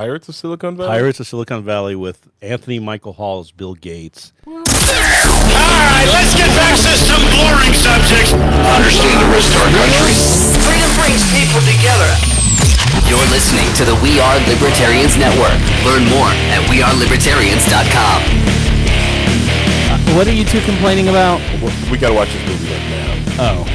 Pirates of Silicon Valley? Pirates of Silicon Valley with Anthony Michael Hall as Bill Gates. All right, let's get back to some boring subjects. Understand the risk to our country. Freedom brings people together. You're listening to the We Are Libertarians Network. Learn more at wearelibertarians.com. What are you two complaining about? We gotta watch this movie right now. Oh.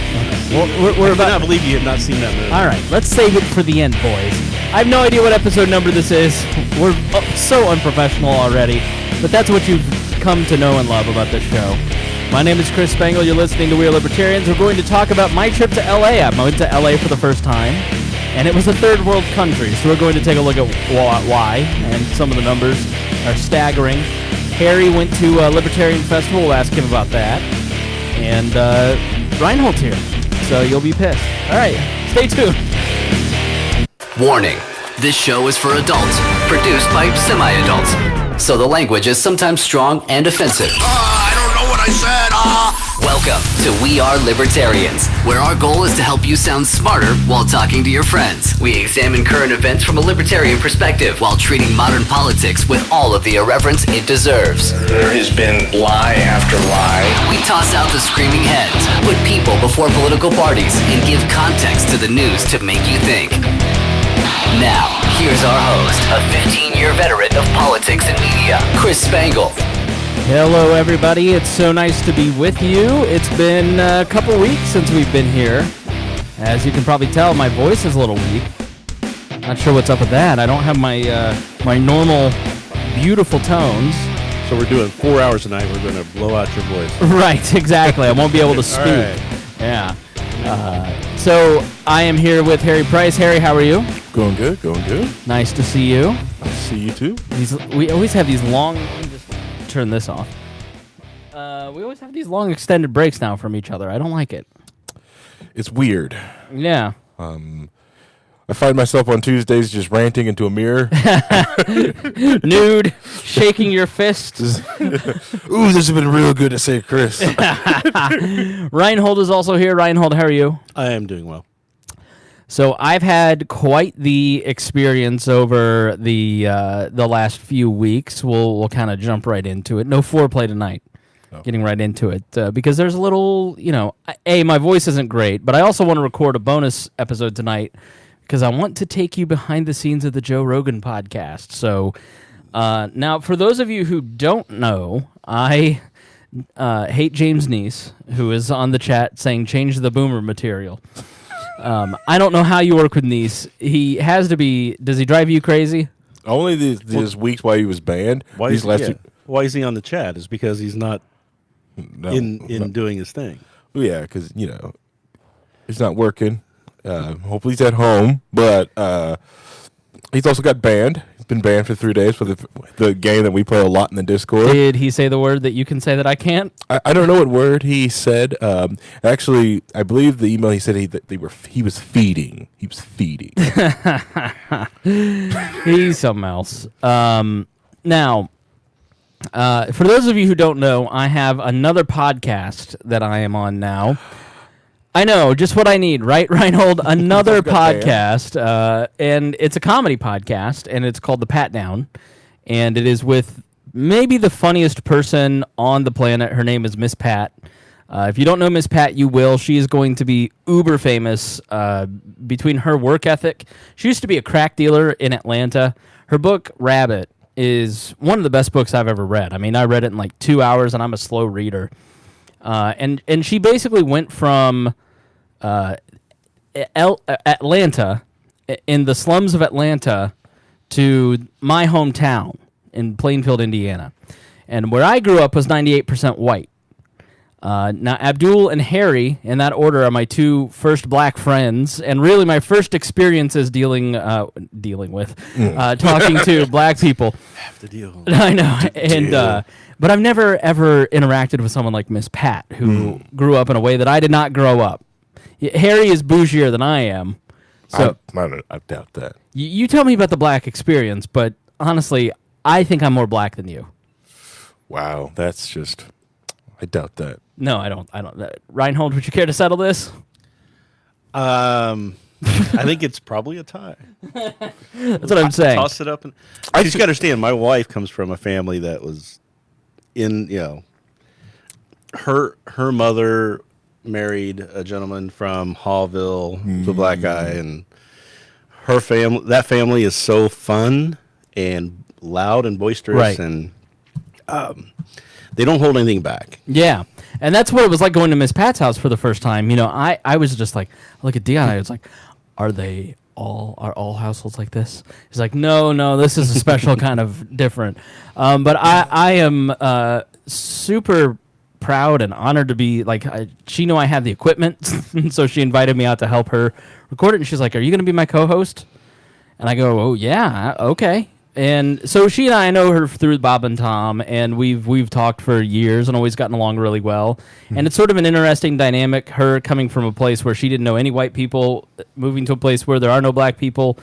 Well, we're I about. cannot believe you have not seen that movie. All right, let's save it for the end, boys. I have no idea what episode number this is. We're so unprofessional already, but that's what you've come to know and love about this show. My name is Chris Spangle. You're listening to We Are Libertarians. We're going to talk about my trip to L.A. I went to L.A. for the first time, and it was a third world country, so we're going to take a look at why, and some of the numbers are staggering. Harry went to a Libertarian Festival. We'll ask him about that. And Rhinehold's here, so you'll be pissed. All right, stay tuned. Warning. This show is for adults, produced by semi-adults. So the language is sometimes strong and offensive. I don't know what I said. Welcome to We Are Libertarians, where our goal is to help you sound smarter while talking to your friends. We examine current events from a libertarian perspective while treating modern politics with all of the irreverence it deserves. There has been lie after lie. We toss out the screaming heads, put people before political parties, and give context to the news to make you think. Now, here's our host, a 15-year veteran of politics and media, Chris Spangle. Hello, everybody. It's so nice to be with you. It's been a couple weeks since we've been here. As you can probably tell, my voice is a little weak. Not sure what's up with that. I don't have my normal, beautiful tones. So we're doing 4 hours a night. We're going to blow out your voice. Right, exactly. I won't be able to speak. All right. Yeah. So I am here with Harry Price. Harry, how are you? Going good, going good. Nice to see you. I see you too. We always have these long. Let me just turn this off. We always have these long extended breaks now from each other. I don't like it. It's weird. Yeah. I find myself on Tuesdays just ranting into a mirror. Nude, shaking your fists. Ooh, this has been real good to say, Chris. Rhinehold is also here. Rhinehold, how are you? I am doing well. So I've had quite the experience over the last few weeks. We'll kind of jump right into it. No foreplay tonight. Oh. Getting right into it because there's a little, my voice isn't great, but I also want to record a bonus episode tonight because I want to take you behind the scenes of the Joe Rogan podcast. So now, for those of you who don't know, I hate James Neese, who is on the chat saying change the boomer material. I don't know how you work with Neese. He has to be. Does he drive you crazy? Only these weeks while he was banned. Why is he on the chat? Is because he's not in doing his thing. Yeah, because he's not working. Hopefully he's at home, but he's also got banned. He's been banned for 3 days for the game that we play a lot in the Discord. Did he say the word that you can say that I can't? I don't know what word he said. Actually, I believe the email he said he was feeding. He was feeding. He's something else. Now, for those of you who don't know, I have another podcast that I am on now. I know, just what I need, right, Rhinehold? Another podcast, and it's a comedy podcast, and it's called The Pat Down, and it is with maybe the funniest person on the planet. Her name is Miss Pat. If you don't know Miss Pat, you will. She is going to be uber famous between her work ethic. She used to be a crack dealer in Atlanta. Her book, Rabbit, is one of the best books I've ever read. I mean, I read it in like 2 hours, and I'm a slow reader. And she basically went from Atlanta, in the slums of Atlanta, to my hometown in Plainfield, Indiana. And where I grew up was 98% white. Now, Abdul and Harry, in that order, are my two first black friends, and really my first experiences talking to black people. Have to deal. I know, but I've never ever interacted with someone like Miss Pat, who grew up in a way that I did not grow up. Harry is bougier than I am, so I doubt that. You tell me about the black experience, but honestly, I think I'm more black than you. Wow, that's just. I doubt that. No, I don't. Rhinehold, would you care to settle this? I I think it's probably a tie. That's what I'm saying. Toss it up, and you just got to understand. My wife comes from a family that was in, her mother married a gentleman from Hallville, the black guy, and her family is so fun and loud and boisterous, Right. and they don't hold anything back. Yeah. And that's what it was like going to Miss Pat's house for the first time. I was just like, look at Dion. I was like, are all households like this? He's like, no, this is a special kind of different. But I am super proud and honored to be like, she knew I had the equipment. So she invited me out to help her record it. And she's like, are you going to be my co-host? And I go, oh yeah, okay. And so she and I know her through Bob and Tom, and we've talked for years and always gotten along really well. And it's sort of an interesting dynamic, her coming from a place where she didn't know any white people, moving to a place where there are no black people,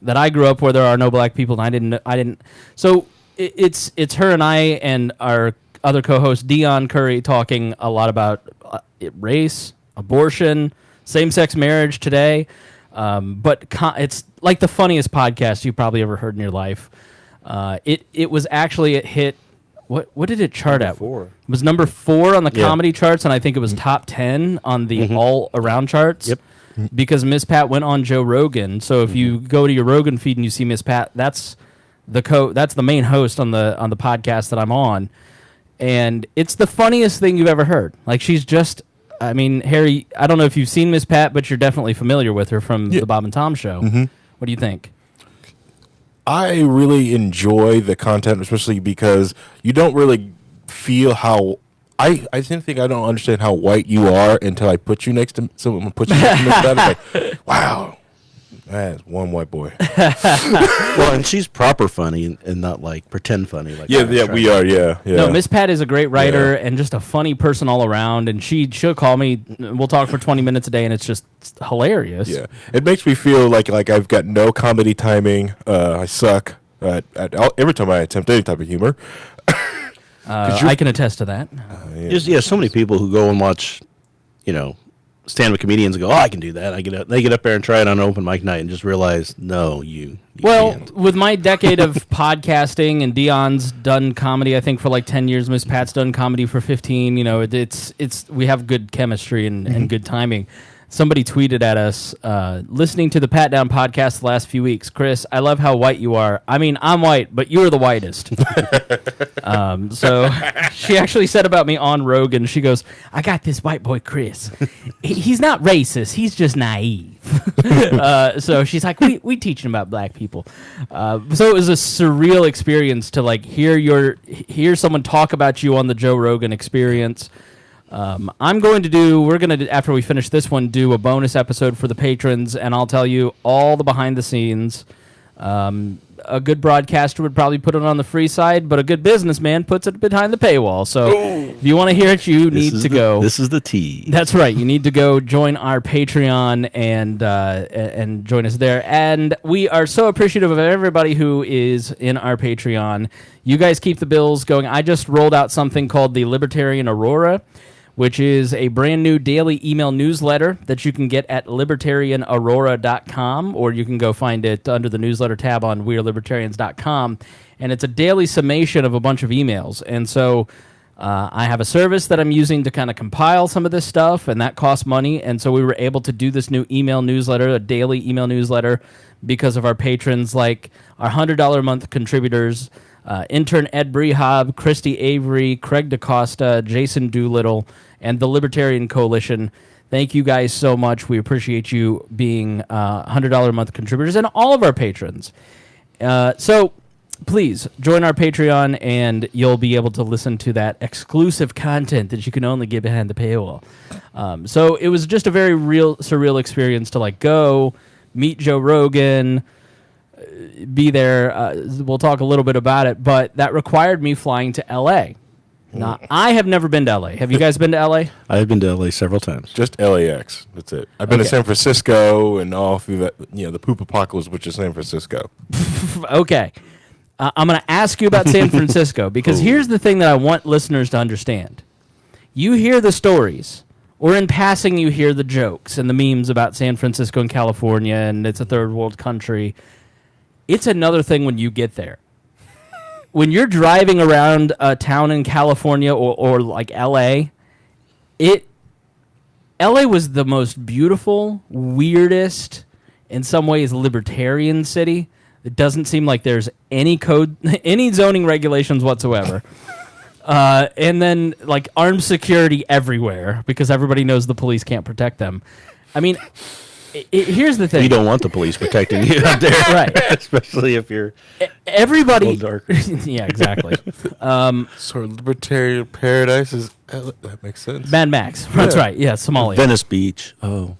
that I grew up where there are no black people, and I didn't. So it's her and I and our other co-host Dion Curry talking a lot about race, abortion, same-sex marriage today. But it's like the funniest podcast you've probably ever heard in your life. It was actually, it hit, what did it chart at? 4. It was number 4 on the comedy charts, and I think it was top 10 on the all around charts. Yep. Because Miss Pat went on Joe Rogan. So if you go to your Rogan feed and you see Miss Pat, that's the main host on the podcast that I'm on. And it's the funniest thing you've ever heard. Like, she's just, I mean, Harry, I don't know if you've seen Miss Pat, but you're definitely familiar with her from the Bob and Tom show. What do you think? I really enjoy the content, especially because you don't really feel how. I didn't think I don't understand how white you are until I put you next to someone. Put you next to Miss Pat. It's like, wow, that's one white boy. Well, and she's proper funny and not like pretend funny. Like Yeah, we are. Yeah. No, Miss Pat is a great writer and just a funny person all around. And she'll call me. We'll talk for 20 minutes a day, and it's just hilarious. Yeah, it makes me feel like I've got no comedy timing. I suck every time I attempt any type of humor. I can attest to that. There's so many people who go and watch, stand-up comedians and go, oh, I can do that. They get up there and try it on open mic night and just realize, no, you can't. With my decade of podcasting, and Dion's done comedy, I think, for like 10 years. Miss Pat's done comedy for 15. We have good chemistry and good timing. Somebody tweeted at us, listening to the Pat Down podcast the last few weeks. Chris, I love how white you are. I mean, I'm white, but you're the whitest. So she actually said about me on Rogan, she goes, I got this white boy, Chris. He's not racist. He's just naive. So she's like, we teaching about black people. So it was a surreal experience to like hear someone talk about you on the Joe Rogan Experience. We're going to, after we finish this one, do a bonus episode for the patrons, and I'll tell you all the behind the scenes. A good broadcaster would probably put it on the free side, but a good businessman puts it behind the paywall. So if you want to hear it, you need to go. This is the tea. That's right. You need to go join our Patreon and join us there. And we are so appreciative of everybody who is in our Patreon. You guys keep the bills going. I just rolled out something called the Libertarian Aurora, which is a brand new daily email newsletter that you can get at libertarianaurora.com, or you can go find it under the newsletter tab on wearelibertarians.com. And it's a daily summation of a bunch of emails. And so I have a service that I'm using to kind of compile some of this stuff, and that costs money. And so we were able to do this new email newsletter, a daily email newsletter, because of our patrons, like our $100 a month contributors, intern Ed Brehab, Christy Avery, Craig DaCosta, Jason Doolittle, and the Libertarian Coalition. Thank you guys so much. We appreciate you being $100 a month contributors, and all of our patrons. So please join our Patreon, and you'll be able to listen to that exclusive content that you can only get behind the paywall. So it was just a very surreal experience to like go meet Joe Rogan, be there. We'll talk a little bit about it, but that required me flying to L.A. Now, I have never been to L.A. Have you guys been to L.A.? I've been to L.A. several times. Just LAX. That's it. I've been to San Francisco and all through that, the poop apocalypse, which is San Francisco. Okay. I'm going to ask you about San Francisco, because here's the thing that I want listeners to understand. You hear the stories or in passing you hear the jokes and the memes about San Francisco and California and it's a third world country. It's another thing when you get there. When you're driving around a town in California or like LA, LA was the most beautiful, weirdest, in some ways libertarian city. It doesn't seem like there's any code, any zoning regulations whatsoever. And then like armed security everywhere because everybody knows the police can't protect them. I mean, here's the thing. You don't want the police protecting you out there. Right. Especially if you're everybody. a little darker. Yeah, exactly. Sort of libertarian paradise is that makes sense. Mad Max. That's right. Yeah, Somalia. Venice Beach. Oh,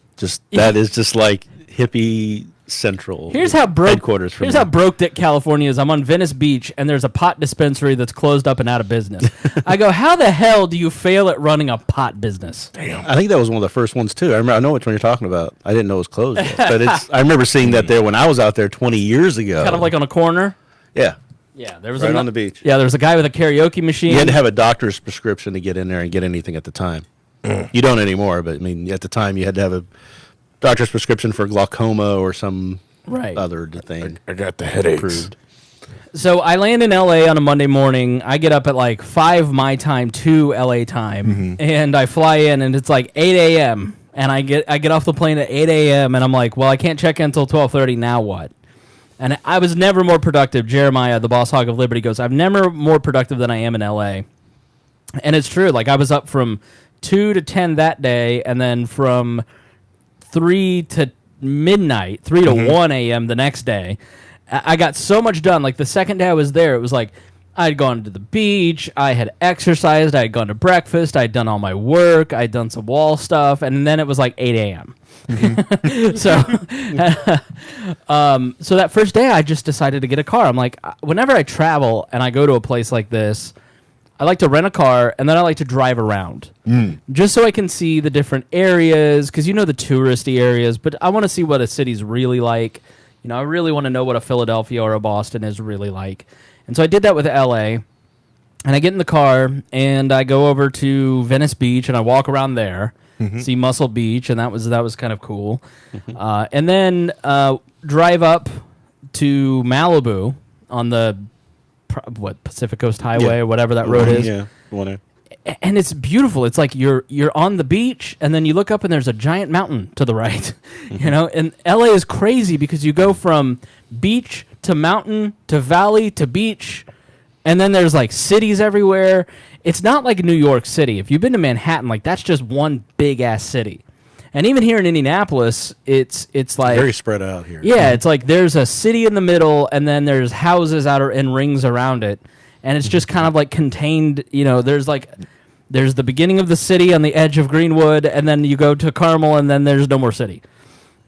that is just like hippie central. Here's how broke. Headquarters for Here's me. how broke that California is. I'm on Venice Beach, and there's a pot dispensary that's closed up and out of business. I go, how the hell do you fail at running a pot business? I think that was one of the first ones too. I know which one you're talking about. I didn't know it was closed yet, but I remember seeing that there when I was out there 20 years ago. Kind of like on a corner. Yeah. Yeah, there was Right on the beach. Yeah, there was a guy with a karaoke machine. You had to have a doctor's prescription to get in there and get anything at the time. You don't anymore, but I mean, at the time you had to have a doctor's prescription for glaucoma or some other thing. I got the headaches. Approved. So I land in LA on a Monday morning. I get up at like 5 my time, 2 LA time, and I fly in, and it's like 8 a.m. And I get off the plane at 8 a.m. and I'm like, well, I can't check in until 12:30. Now what? And I was never more productive. Jeremiah, the boss hog of Liberty, goes, I'm never more productive than I am in LA. And it's true. Like I was up from 2 to 10 that day, and then from 3 to midnight, 3 to 1 a.m. the next day. I got so much done. Like the second day I was there, it was like I had gone to the beach, I had exercised, I had gone to breakfast, I had done all my work, I had done some wall stuff, and then it was like 8 a.m. So, so that first day I just decided to get a car. I'm like, whenever I travel and I go to a place like this, I like to rent a car, and then I like to drive around. Just so I can see the different areas, because you know the touristy areas, but I want to see what a city's really like. You know, I really want to know what a Philadelphia or a Boston is really like. And so I did that with LA, and I get in the car, and I go over to Venice Beach, and I walk around there, see Muscle Beach, and that was kind of cool. And then drive up to Malibu on the Pacific Coast Highway or whatever that road is. Yeah, whatever. And it's beautiful. It's like you're on the beach, and then you look up, and there's a giant mountain to the right. You know, and LA is crazy because you go from beach to mountain to valley to beach, and then there's like cities everywhere. It's not like New York City. If you've been to Manhattan, like that's just one big ass city. And even here in Indianapolis, it's like Very spread out here. yeah, it's like there's a city in the middle, and then there's houses out in rings around it, and it's just kind of like contained. You know, there's the beginning of the city on the edge of Greenwood, and then you go to Carmel, and then there's no more city.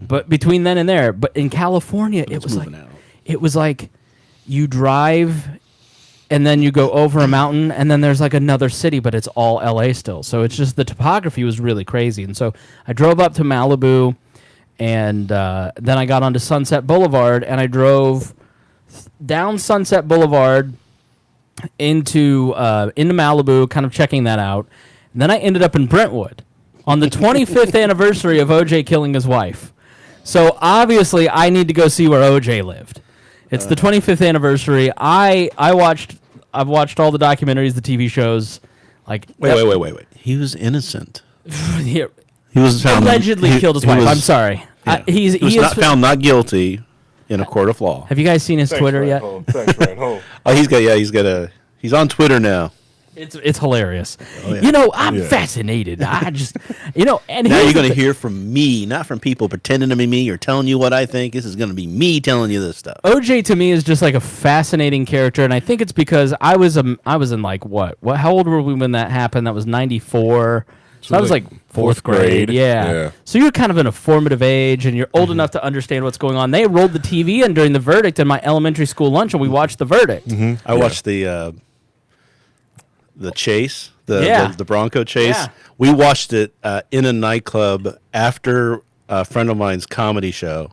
But between then and there, but in California, it was like you drive, and then you go over a mountain, and then there's like another city, but it's all LA still. So it's just the topography was really crazy. And so I drove up to Malibu, and then I got onto Sunset Boulevard, and I drove down Sunset Boulevard into Malibu, kind of checking that out. And then I ended up in Brentwood on the 25th anniversary of OJ killing his wife. So obviously I need to go see where OJ lived. It's the 25th anniversary. I've watched all the documentaries, the TV shows. Like Wait. He was innocent. he He was found allegedly killed his wife. I'm sorry. Yeah. He was is not found not guilty in a court of law. Have you guys seen his Twitter yet? Thanks, Rhinehold. Oh, he's on Twitter now. It's hilarious. yeah. You know, I'm fascinated. I just, you know, and Now here's you're the going to thi- hear from me, not from people pretending to be me or telling you what I think. This is going to be me telling you this stuff. OJ to me is just like a fascinating character, and I think it's because I was in like what? How old were we when that happened? That was 94. So that was like fourth grade. Yeah. So you're kind of in a formative age, and you're old enough to understand what's going on. They rolled the TV in during the verdict in my elementary school lunch, and we watched the verdict. I watched the chase, the Bronco chase. Yeah. We watched it in a nightclub after a friend of mine's comedy show.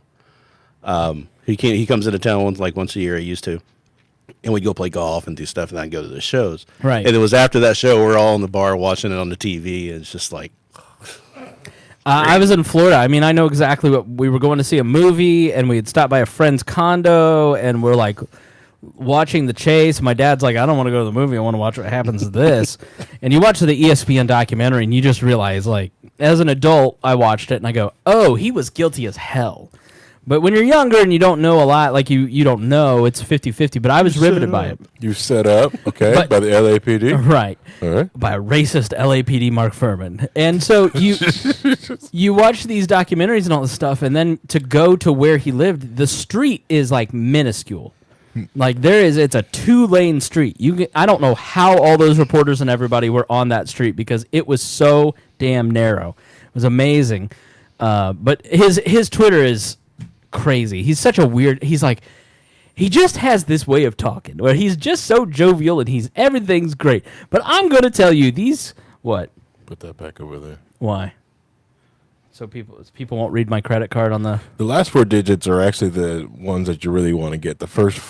He comes into town once a year. He used to, and we'd go play golf and do stuff, and then I'd go to the shows. Right. And it was after that show, we're all in the bar watching it on the TV, and it's just like I was in Florida. I mean, I know exactly what we were going to see a movie, and we had stopped by a friend's condo, and we're like watching the chase. My dad's like, I don't want to go to the movie. I want to watch what happens to this. And you watch the ESPN documentary, and you just realize, like, as an adult, I watched it, and I go, oh, he was guilty as hell. But when you're younger and you don't know a lot, like you don't know, it's 50-50. But I was riveted by it. You set up, okay, But- by the LAPD. Right. All right. By a racist LAPD Mark Furman. And so you watch these documentaries and all this stuff, and then to go to where he lived, the street is like minuscule. Like it's a 2-lane street. I don't know how all those reporters and everybody were on that street because it was so damn narrow. It was amazing. But his Twitter is crazy. He's such a weird. He's like, he just has this way of talking where he's just so jovial and everything's great. But I'm gonna tell you what? Put that back over there. Why? So people won't read my credit card on the. The last 4 digits are actually the ones that you really want to get. The first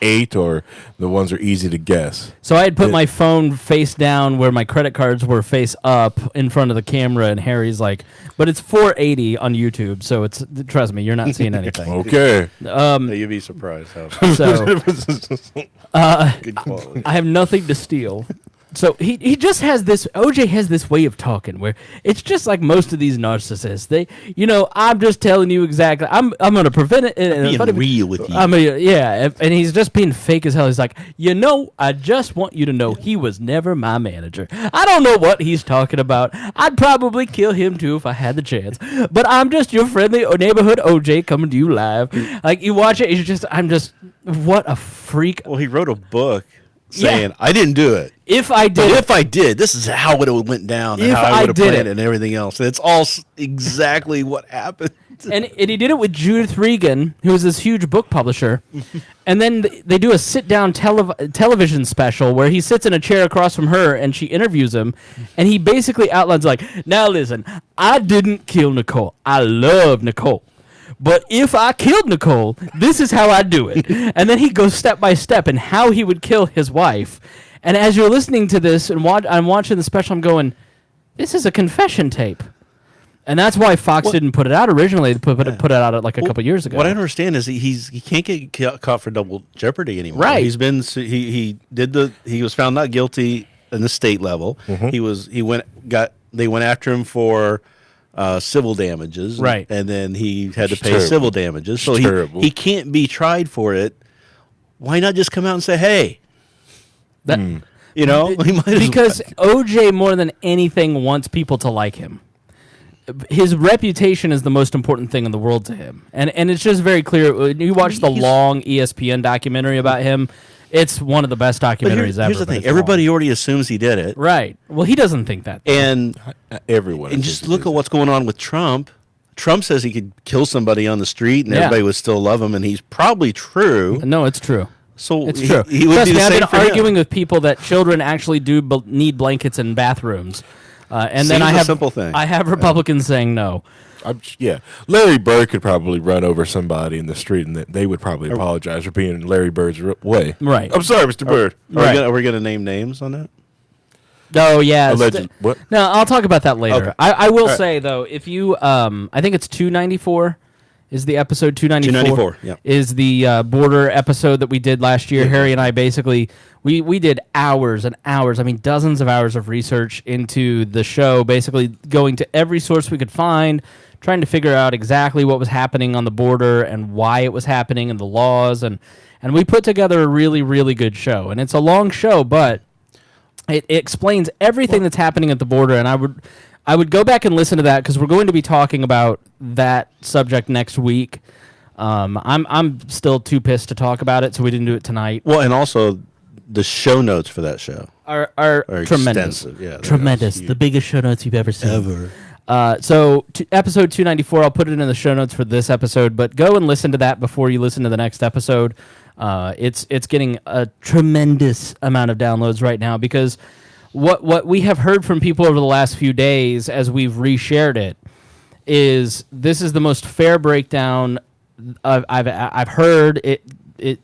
8 or the ones that are easy to guess. So I had put my phone face down where my credit cards were face up in front of the camera, and Harry's like, but it's 480 on YouTube, so trust me, you're not seeing anything. Okay. You'd be surprised how So good quality. I have nothing to steal. So he just has this. OJ has this way of talking where it's just like most of these narcissists. I'm just telling you exactly. I'm going to prevent it. Being real with you. And he's just being fake as hell. He's like, I just want you to know he was never my manager. I don't know what he's talking about. I'd probably kill him too if I had the chance. But I'm just your friendly neighborhood OJ coming to you live. Like you watch it, what a freak. Well, he wrote a book saying, I didn't do it. If I did, But if I did, this is how it went down and If how I I would have did planned it. it and everything else. And it's all exactly what happened. and he did it with Judith Regan, who is this huge book publisher. And then they do a sit-down television special where he sits in a chair across from her and she interviews him. And he basically outlines like, now listen, I didn't kill Nicole. I love Nicole. But if I killed Nicole, this is how I do it. And then he goes step by step in how he would kill his wife. And as you're listening to this and I'm watching the special, I'm going, this is a confession tape. And that's why Fox didn't put it out originally. They put it out like a couple years ago. What I understand is he can't get caught for double jeopardy anymore. Right. He's been he was found not guilty in the state level. Mm-hmm. They went after him for civil damages. Right. And then he had to pay terrible. civil damages. So terrible. he can't be tried for it. Why not just come out and say, hey? That, He might as because OJ more than anything wants people to like him. His reputation is the most important thing in the world to him, and it's just very clear. When you watch the long ESPN documentary about him, it's one of the best documentaries ever. Here's the but thing: it's everybody long. already assumes he did it, Right. Well, he doesn't think that. and Everyone. and just look at what's going on with Trump. Trump says he could kill somebody on the street, and Yeah. everybody would still love him, and he's probably true. No, it's true. So It's true. He would Trust do me, the I've same been for him. arguing with people that children actually do need blankets in bathrooms, and then Seems I a have simple thing. I have Republicans saying no. Larry Bird could probably run over somebody in the street, and they would probably apologize for being in Larry Bird's way. Right. I'm sorry, Mr. Bird. Right. Are we going to name names on that? Oh yeah. Alleged. What? No, I'll talk about that later. Okay. I will right. say though, if you I think it's 294 is the episode 294. 294, yeah. Is the border episode that we did last year. Harry and I basically we did hours and hours, I mean dozens of hours of research into the show, basically going to every source we could find, trying to figure out exactly what was happening on the border and why it was happening and the laws and we put together a really, really good show. And it's a long show, but it explains everything that's happening at the border, and I would go back and listen to that because we're going to be talking about that subject next week. I'm still too pissed to talk about it, so we didn't do it tonight. Well, and also the show notes for that show Are are tremendous, extensive. Yeah, tremendous. The biggest show notes you've ever seen. ever. So episode 294, I'll put it in the show notes for this episode, but go and listen to that before you listen to the next episode. It's getting a tremendous amount of downloads right now because what we have heard from people over the last few days as we've reshared it is this is the most fair breakdown I've heard. It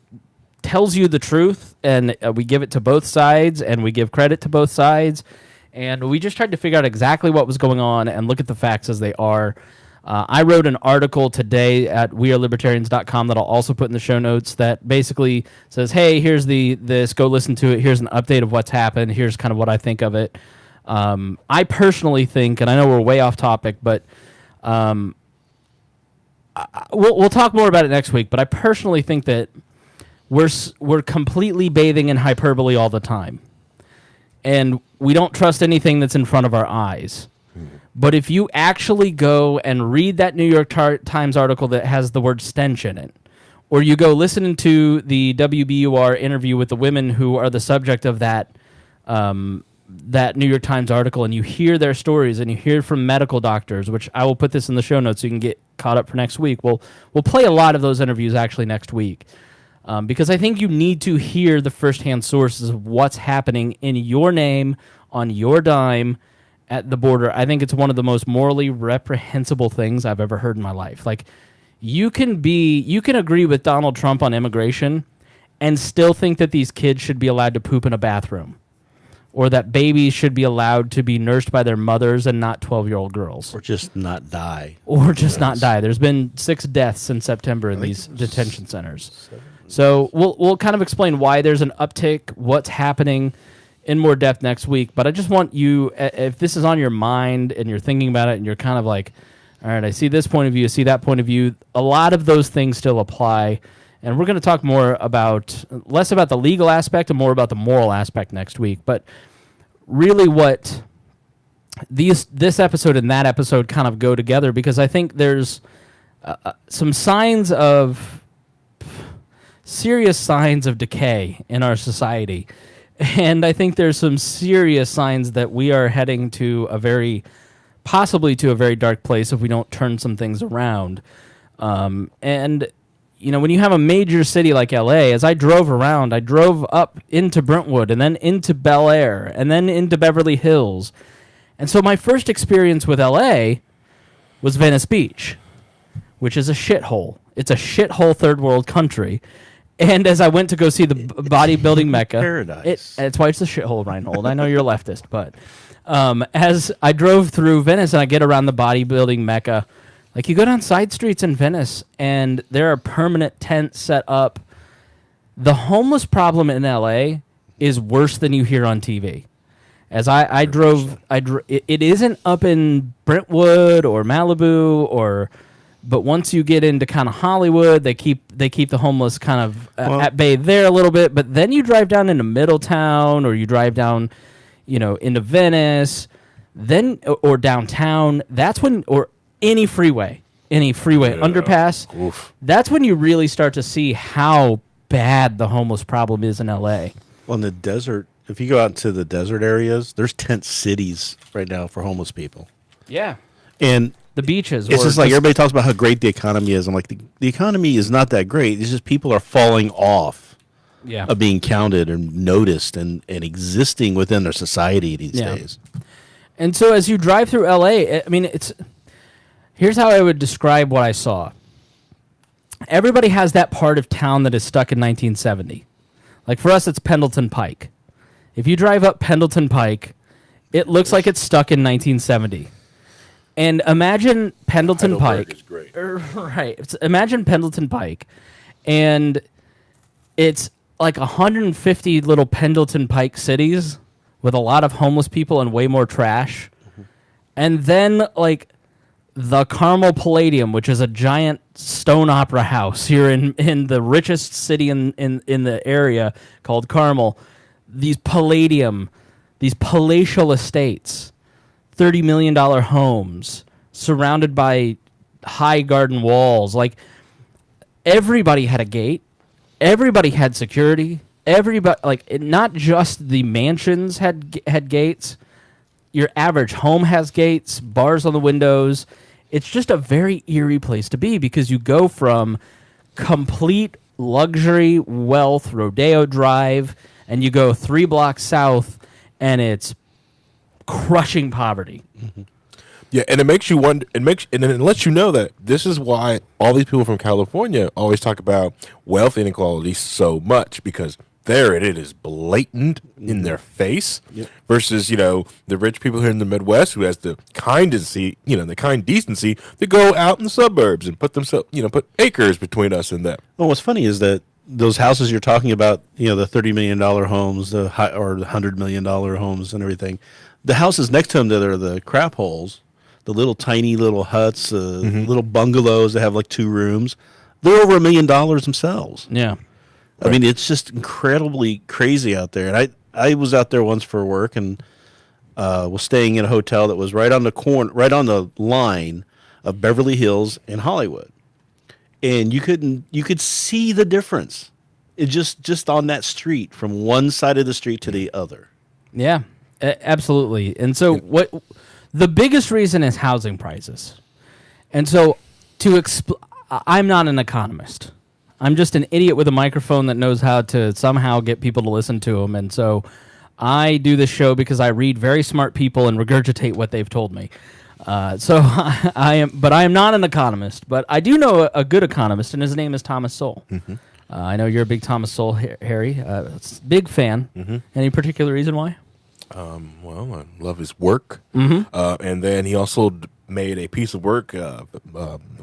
tells you the truth, and we give it to both sides, and we give credit to both sides. And we just tried to figure out exactly what was going on and look at the facts as they are. I wrote an article today at wearelibertarians.com that I'll also put in the show notes that basically says, hey, here's this, go listen to it. Here's an update of what's happened. Here's kind of what I think of it. I personally think, and I know we're way off topic, but we'll talk more about it next week, but I personally think that we're completely bathing in hyperbole all the time. And we don't trust anything that's in front of our eyes. But if you actually go and read that New York Times article that has the word stench in it, or you go listen to the WBUR interview with the women who are the subject of that that New York Times article, and you hear their stories, and you hear from medical doctors, which I will put this in the show notes so you can get caught up for next week. We'll play a lot of those interviews actually next week, because I think you need to hear the firsthand sources of what's happening in your name, on your dime, at the border. I think it's one of the most morally reprehensible things I've ever heard in my life. Like, you can agree with Donald Trump on immigration and still think that these kids should be allowed to poop in a bathroom, or that babies should be allowed to be nursed by their mothers and not 12-year-old girls. Or just not die. Not die. There's been 6 deaths in September in these detention centers. So we'll kind of explain why there's an uptick, what's happening in more depth next week. But I just want you, if this is on your mind and you're thinking about it and you're kind of like, all right, I see this point of view, I see that point of view, a lot of those things still apply. And we're going to talk less about the legal aspect and more about the moral aspect next week. But really what this episode and that episode kind of go together, because I think there's some serious signs of decay in our society. And I think there's some serious signs that we are heading to possibly to a very dark place if we don't turn some things around. And, you know, when you have a major city like LA, as I drove around, I drove up into Brentwood and then into Bel Air and then into Beverly Hills. And so my first experience with LA was Venice Beach, which is a shithole. It's a shithole third world country. And as I went to go see the bodybuilding mecca, paradise. It's why it's a shithole, Rhinehold. I know you're leftist, but as I drove through Venice and I get around the bodybuilding mecca, like, you go down side streets in Venice and there are permanent tents set up. The homeless problem in LA is worse than you hear on TV. As I drove, it isn't up in Brentwood or Malibu but once you get into kind of Hollywood, they keep the homeless kind of at bay there a little bit. But then you drive down into Middletown, or you drive down, into Venice, or downtown. That's when, or any freeway underpass. Oof. That's when you really start to see how bad the homeless problem is in LA. Well, in the desert, if you go out to the desert areas, there's tent cities right now for homeless people. Yeah, and the beaches. It's just like everybody talks about how great the economy is. I'm like, the economy is not that great. It's just people are falling off of being counted and noticed and existing within their society these days. And so as you drive through LA, I mean, here's how I would describe what I saw. Everybody has that part of town that is stuck in 1970. Like, for us, it's Pendleton Pike. If you drive up Pendleton Pike, it looks like it's stuck in 1970. And imagine Pendleton Pike. Is great. Right. Imagine Pendleton Pike, and it's like 150 little Pendleton Pike cities with a lot of homeless people and way more trash. Mm-hmm. And then, like, the Carmel Palladium, which is a giant stone opera house here in the richest city in the area called Carmel. These palatial estates, $30 million homes surrounded by high garden walls. Like, everybody had a gate. Everybody had security. Everybody, like, not just the mansions had gates. Your average home has gates, bars on the windows. It's just a very eerie place to be, because you go from complete luxury, wealth, Rodeo Drive, and you go 3 blocks south, and it's crushing poverty. Mm-hmm. Yeah, and it makes you wonder. And then it lets you know that this is why all these people from California always talk about wealth inequality so much, because there and it is blatant in their face versus, the rich people here in the Midwest who has the kind decency to go out in the suburbs and put themselves, put acres between us and them. Well, what's funny is that those houses you're talking about, the $30 million homes, or the $100 million homes and everything, the houses next to them that are the crap holes, the little tiny little huts, little bungalows that have like 2 rooms, they're over $1 million themselves. Yeah. I mean, it's just incredibly crazy out there. And I was out there once for work and was staying in a hotel that was right on the line of Beverly Hills and Hollywood. And you could see the difference. It just on that street from one side of the street to the other. Yeah, absolutely. And so what the biggest reason is housing prices. And so I'm not an economist. I'm just an idiot with a microphone that knows how to somehow get people to listen to him. And so I do this show because I read very smart people and regurgitate what they've told me. So I am not an economist, but I do know a good economist, and his name is Thomas Sowell. Mm-hmm. I know you're a big Thomas Sowell, Harry. Big fan. Mm-hmm. Any particular reason why? Well, I love his work. Mm-hmm. And then he also made a piece of work, a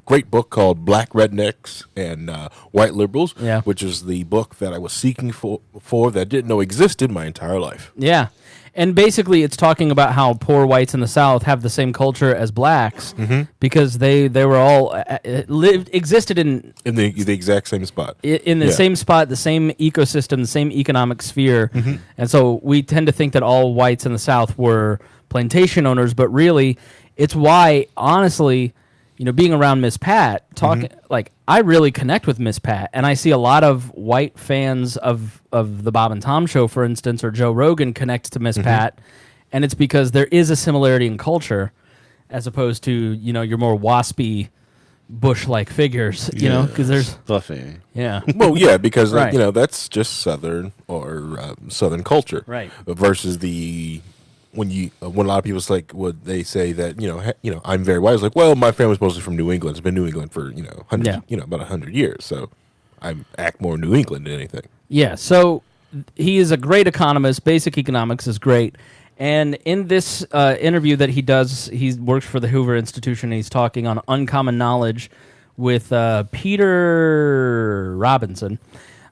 great book called Black Rednecks and White Liberals, which is the book that I was seeking for that I didn't know existed my entire life. Yeah. And basically, it's talking about how poor whites in the South have the same culture as blacks because they were all existed in the exact same spot, in the same spot, the same ecosystem, the same economic sphere, and so we tend to think that all whites in the South were plantation owners, but really, it's why, honestly, being around Miss Pat, I really connect with Miss Pat, and I see a lot of white fans of the Bob and Tom show, for instance, or Joe Rogan connect to Miss Pat, and it's because there is a similarity in culture, as opposed to your more waspy, bush-like figures, because there's fluffy. Yeah. Well, yeah, because Right. that's just Southern or Southern culture, Right. Versus when a lot of people would they say that I'm very white. It's like, well, my family's mostly from New England. It's been New England for about 100 years. So I act more New England than anything. Yeah. So he is a great economist. Basic economics is great. And in this interview that he does, he works for the Hoover Institution. And he's talking on uncommon knowledge with Peter Robinson.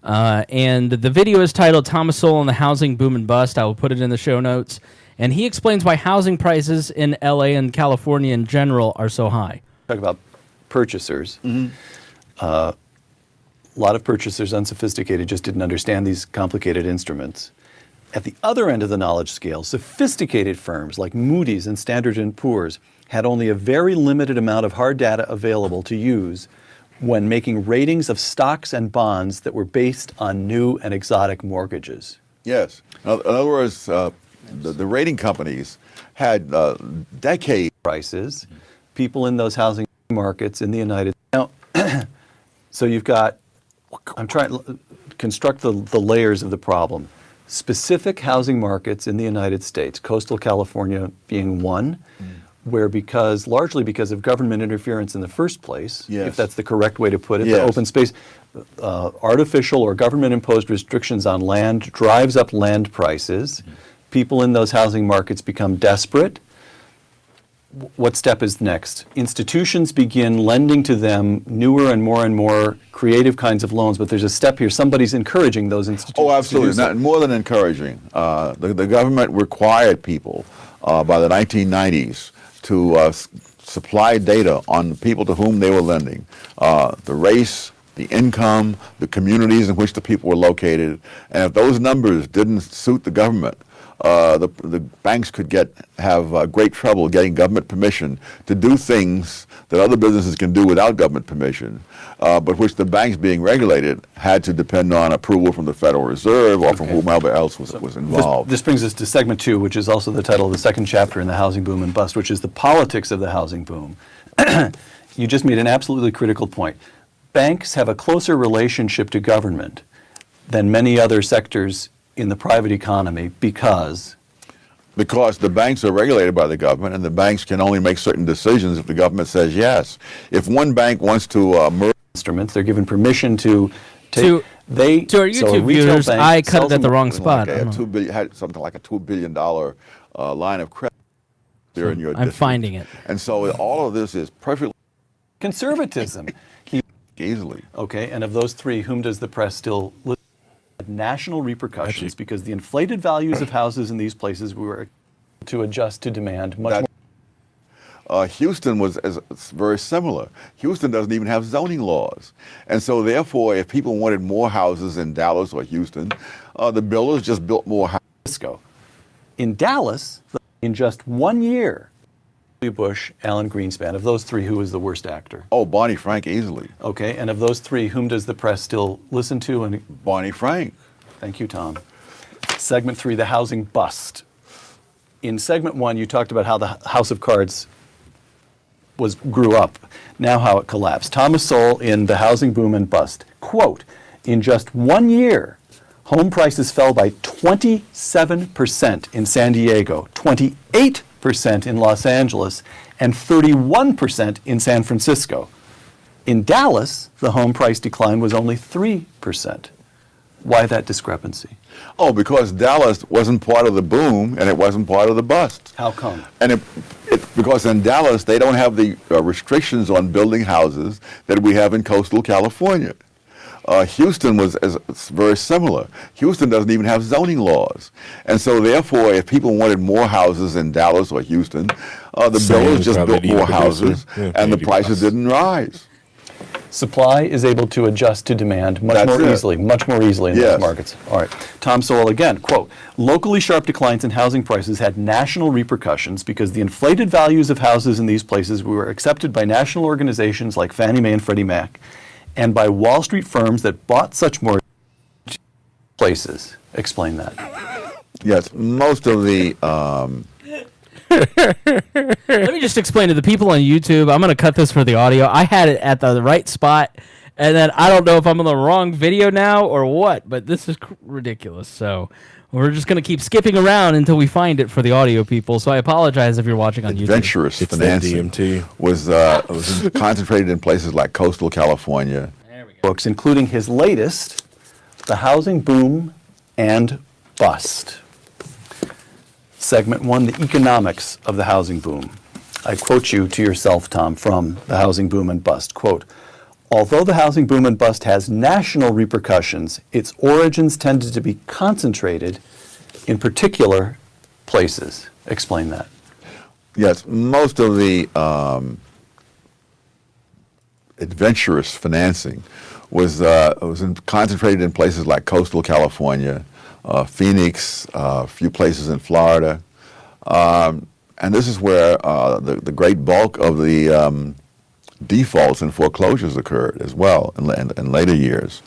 And the video is titled Thomas Sowell and the Housing Boom and Bust. I will put it in the show notes. And he explains why housing prices in LA and California in general are so high. Talk about purchasers. A lot of purchasers, unsophisticated, just didn't understand these complicated instruments. At the other end of the knowledge scale, sophisticated firms like Moody's and Standard & Poor's had only a very limited amount of hard data available to use when making ratings of stocks and bonds that were based on new and exotic mortgages. Yes. In other words, the rating companies had decades. Prices, people in those housing markets in the United States. Now, so you've got, I'm trying to construct the layers of the problem. Specific housing markets in the United States, coastal California being one, where largely because of government interference in the first place, if that's the correct way to put it, the open space, artificial or government-imposed restrictions on land drives up land prices. People in those housing markets become desperate. What step is next? Institutions begin lending to them newer and more creative kinds of loans, but there's a step here. Somebody's encouraging those institutions. Oh, absolutely. Not more than encouraging. The government required people by the 1990s to supply data on the people to whom they were lending, the race, the income, the communities in which the people were located. And if those numbers didn't suit the government, the banks could have great trouble getting government permission to do things that other businesses can do without government permission, but which the banks, being regulated, had to depend on approval from the Federal Reserve or from whomever else was involved. This brings us to segment 2, which is also the title of the second chapter in the Housing Boom and Bust, which is the politics of the housing boom. You just made an absolutely critical point. Banks have a closer relationship to government than many other sectors in the private economy because the banks are regulated by the government, and the banks can only make certain decisions if the government says yes. If one bank wants to merge instruments, they're given permission to take. To our a YouTube retail viewers, bank I cut sells it at the them- wrong spot. Like I a don't know. $2 billion, had something like a $2 billion line of credit there in your I'm district. finding it. And so all of this is perfectly conservatism. easily. Okay, and of those three, whom does the press still list as national repercussions? Because the inflated values of houses in these places were to adjust to demand much That- more. Houston was very similar. Houston doesn't even have zoning laws. And so therefore, if people wanted more houses in Dallas or Houston, the builders just built more houses. Francisco. In Dallas, in just 1 year, W. Bush, Alan Greenspan, of those three, who was the worst actor? Oh, Barney Frank easily. Okay, and of those three, whom does the press still listen to? And Barney Frank. thank you, Tom. Segment 3, the housing bust. In segment 1, you talked about how the House of Cards grew up, now how it collapsed. Thomas Sowell in The Housing Boom and Bust, quote, in just 1 year, home prices fell by 27% in San Diego, 28% in Los Angeles, and 31% in San Francisco. In Dallas, the home price decline was only 3%. Why that discrepancy? Oh, because Dallas wasn't part of the boom and it wasn't part of the bust. How come? And because in Dallas, they don't have the restrictions on building houses that we have in coastal California. Houston was very similar. Houston doesn't even have zoning laws. And so therefore, if people wanted more houses in Dallas or Houston, the builders just built more houses and the prices didn't rise. Supply is able to adjust to demand much more easily in those markets. All right. Tom Sowell again, quote, locally sharp declines in housing prices had national repercussions because the inflated values of houses in these places were accepted by national organizations like Fannie Mae and Freddie Mac and by Wall Street firms that bought such mortgage places. Explain that. Yes, most of the Let me just explain to the people on YouTube. I'm going to cut this for the audio. I had it at the right spot, and then I don't know if I'm on the wrong video now or what, but this is ridiculous. So we're just going to keep skipping around until we find it for the audio people. So I apologize if you're watching on YouTube. adventurous financing was concentrated in places like coastal California. There we go. Books, including his latest, The Housing Boom and Bust. Segment 1, the economics of the housing boom. I quote you to yourself, Tom, from The Housing Boom and Bust. Quote, although the housing boom and bust has national repercussions, its origins tended to be concentrated in particular places. Explain that. Yes, most of the adventurous financing was concentrated in places like coastal California, Phoenix, a few places in Florida. And this is where the great bulk of the defaults and foreclosures occurred as well in later years.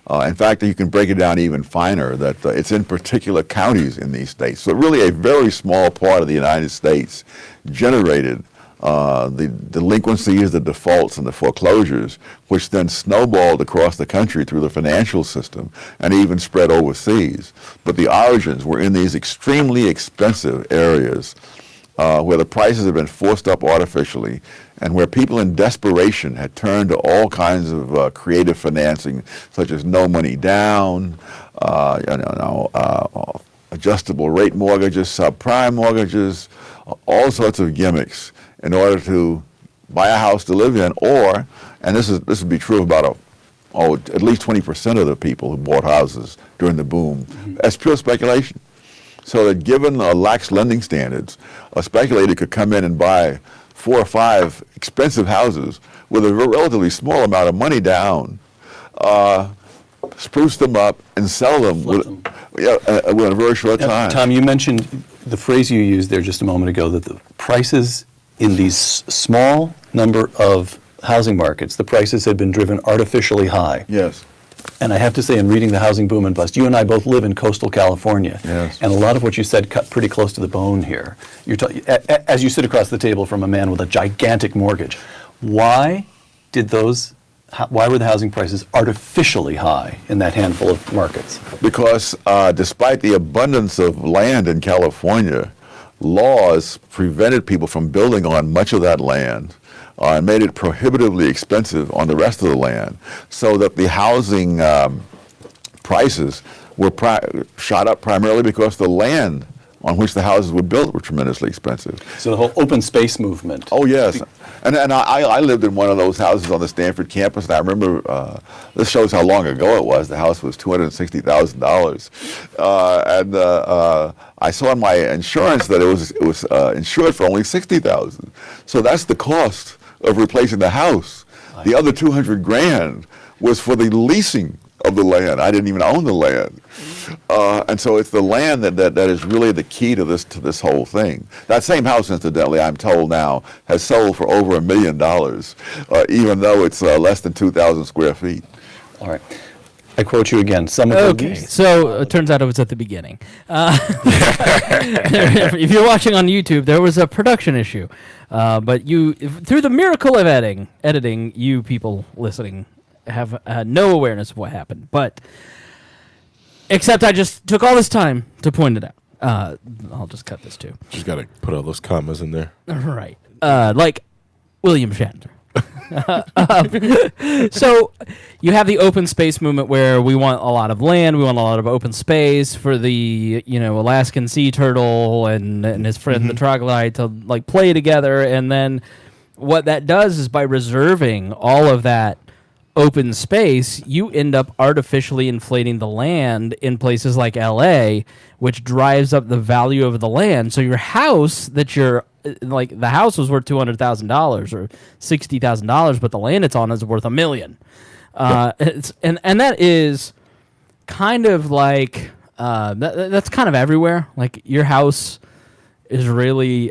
In fact, you can break it down even finer, that it's in particular counties in these states. So really a very small part of the United States generated the delinquencies, the defaults, and the foreclosures, which then snowballed across the country through the financial system and even spread overseas. But the origins were in these extremely expensive areas where the prices had been forced up artificially and where people in desperation had turned to all kinds of creative financing, such as no money down, adjustable rate mortgages, subprime mortgages, all sorts of gimmicks in order to buy a house to live in, or, and this would be true of about at least 20% of the people who bought houses during the boom, as pure speculation. So that given lax lending standards, a speculator could come in and buy 4 or 5 expensive houses with a relatively small amount of money down, spruce them up, and sell them within a very short time. Tom, you mentioned the phrase you used there just a moment ago, that the prices in these small number of housing markets, the prices had been driven artificially high. Yes. And I have to say, in reading The Housing Boom and Bust, you and I both live in coastal California. Yes. And a lot of what you said cut pretty close to the bone here. As you sit across the table from a man with a gigantic mortgage, why were the housing prices artificially high in that handful of markets? Because despite the abundance of land in California, laws prevented people from building on much of that land and made it prohibitively expensive on the rest of the land, so that the housing prices were shot up primarily because the land on which the houses were built were tremendously expensive. So the whole open space movement. Oh, yes. And I lived in one of those houses on the Stanford campus, and I remember, this shows how long ago it was. The house was $260,000. I saw in my insurance that it was insured for only $60,000. So that's the cost of replacing the house. The other $200,000 was for the leasing of the land. I didn't even own the land. And so it's the land that is really the key to this whole thing. That same house, incidentally, I'm told now, has sold for over $1 million, even though it's less than 2,000 square feet. All right. I quote you again. Some of the Okay, so it turns out it was at the beginning. If you're watching on YouTube, there was a production issue. But through the miracle of editing, you people listening have no awareness of what happened. But except I just took all this time to point it out. I'll just cut this too. Just got to put all those commas in there. Right. Like William Shatner. So you have the open space movement where we want a lot of land, we want a lot of open space for the Alaskan sea turtle and his friend the troglodyte to like play together, and then what that does is by reserving all of that open space, you end up artificially inflating the land in places like LA, which drives up the value of the land. So your house the house was worth $200,000 or $60,000, but the land it's on is worth $1 million. And that is kind of like that's kind of everywhere. Like your house is really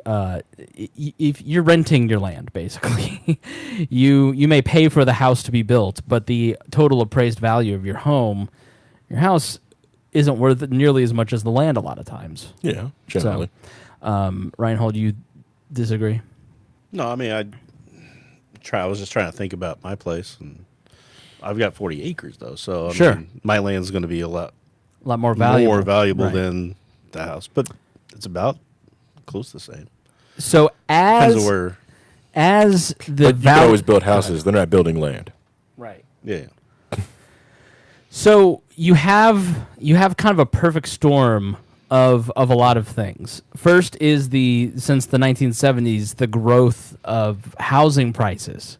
if you're renting your land, basically. you may pay for the house to be built, but the total appraised value of your house isn't worth nearly as much as the land a lot of times. Yeah, generally. So, Rhinehold, you disagree? No, I mean, I was just trying to think about my place, and I've got 40 acres though, so I mean, my land's going to be a lot more valuable, right, than the house, but it's about close to the same. So as the you can always build houses; they're not building land. Right. Yeah. So you have kind of a perfect storm of a lot of things. First is since the 1970s, the growth of housing prices.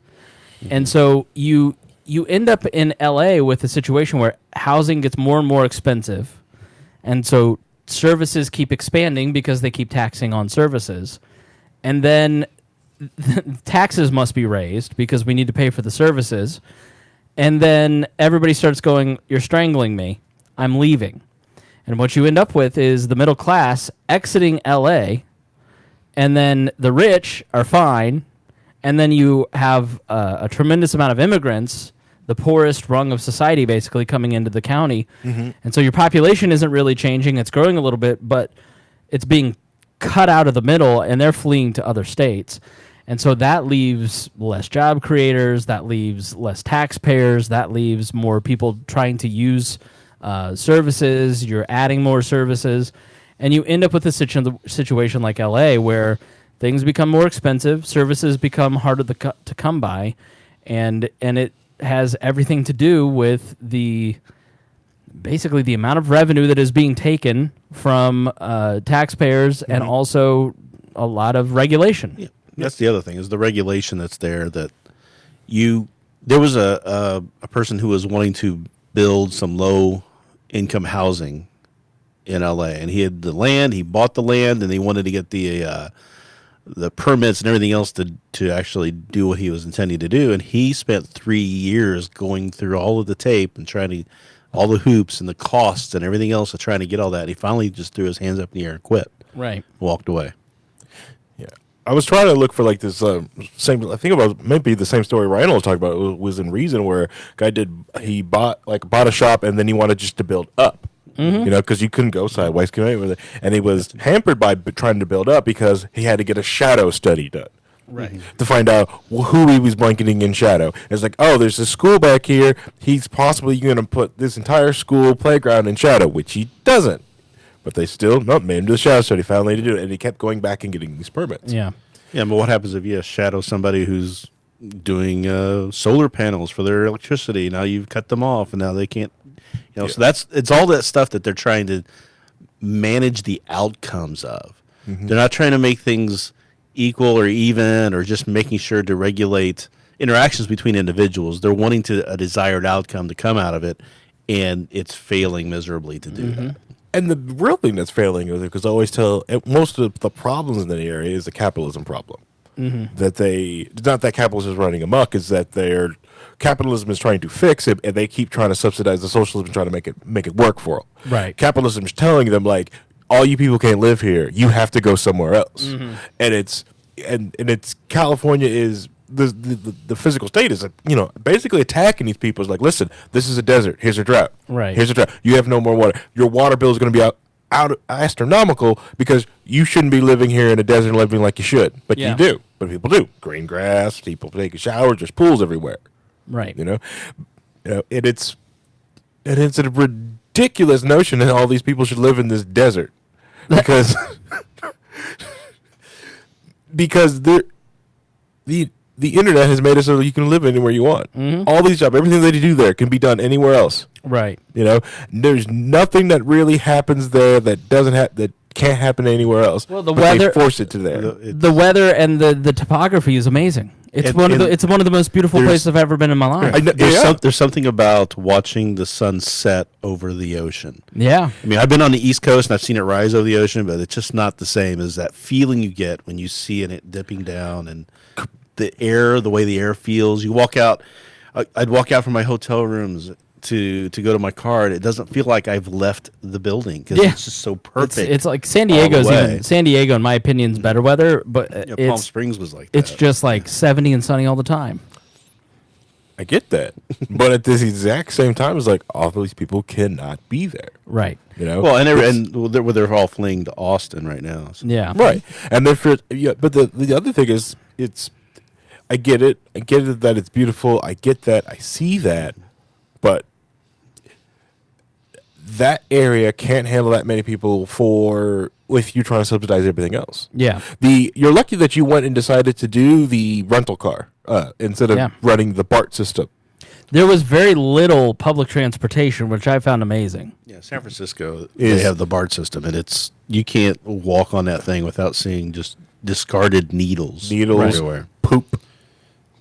And so you end up in LA with a situation where housing gets more and more expensive. And so services keep expanding because they keep taxing on services. And then taxes must be raised because we need to pay for the services. And then everybody starts going, "You're strangling me. I'm leaving." And what you end up with is the middle class exiting LA, and then the rich are fine, and then you have a tremendous amount of immigrants, the poorest rung of society basically, coming into the county. Mm-hmm. And so your population isn't really changing. It's growing a little bit, but it's being cut out of the middle, and they're fleeing to other states. And so that leaves less job creators, that leaves less taxpayers, that leaves more people trying to use services. You're adding more services, and you end up with a situation like LA where things become more expensive, services become harder to come by, and it has everything to do with basically the amount of revenue that is being taken from taxpayers, and also a lot of regulation. Yeah. That's the other thing, is the regulation that's there. That there was a person who was wanting to build some low income housing in LA, and he had the land, he bought the land, and he wanted to get the permits and everything else to actually do what he was intending to do. And he spent 3 years going through all of the tape and all the hoops and the costs and everything else of trying to get all that. And he finally just threw his hands up in the air and quit. Right. Walked away. Yeah. I was trying to look for like this same. I think it was maybe the same story Ryan was talking about. It was in Reason, where a guy bought a shop, and then he wanted just to build up. Mm-hmm. Because you couldn't go sideways, and he was hampered by trying to build up because he had to get a shadow study done, right, to find out who he was blanketing in shadow. It's like, oh, there's a school back here. He's possibly going to put this entire school playground in shadow, which he doesn't. But they still made him do the shadow study, finally to do it, and he kept going back and getting these permits. Yeah. Yeah, but what happens if you shadow somebody who's doing solar panels for their electricity? Now you've cut them off, and now they can't So it's all that stuff that they're trying to manage the outcomes of. They're not trying to make things equal or even, or just making sure to regulate interactions between individuals. They're wanting a desired outcome to come out of it, and it's failing miserably to do that. And the real thing that's failing is, because I always tell, most of the problems in the area is the capitalism problem. That it's not that capitalism is running amok, is that capitalism is trying to fix it, and they keep trying to subsidize the socialism and trying to make it work for them. Right. Capitalism is telling them, like, all you people can't live here. You have to go somewhere else. And it's California is the physical state is, basically attacking these people. Is like, listen, this is a desert. Here's a drought. Right. Here's a drought. You have no more water. Your water bill is going to be out astronomical because you shouldn't be living here in a desert and living like you should. But you do. But people do. Green grass. People taking showers. There's pools everywhere. Right. And it's a ridiculous notion that all these people should live in this desert because the internet has made it so that you can live anywhere you want. All these jobs, everything that you do there can be done anywhere else. Right. There's nothing that really happens there that that can't happen anywhere else. Well, the but weather they force it to there. The weather and the topography is amazing. It's one of the most beautiful places I've ever been in my life. There's something about watching the sun set over the ocean. Yeah. I mean, I've been on the East Coast and I've seen it rise over the ocean, but it's just not the same as that feeling you get when you see it dipping down, and the way the air feels. You walk out. I'd walk out from my hotel rooms to go to my car, and it doesn't feel like I've left the building because it's just so perfect. It's like San Diego, in my opinion, is better weather, but Palm Springs was like that. It's just like 70 and sunny all the time. I get that, but at this exact same time, it's like all these people cannot be there. Right. Well, they're all fleeing to Austin right now. So. Yeah. Right. And then but the other thing is, I get it. I get it that it's beautiful. I get that. I see that, but that area can't handle that many people with you trying to subsidize everything else. Yeah. You're lucky that you went and decided to do the rental car instead of running the BART system. There was very little public transportation, which I found amazing. Yeah, San Francisco, they have the BART system, and you can't walk on that thing without seeing just discarded needles everywhere. Poop.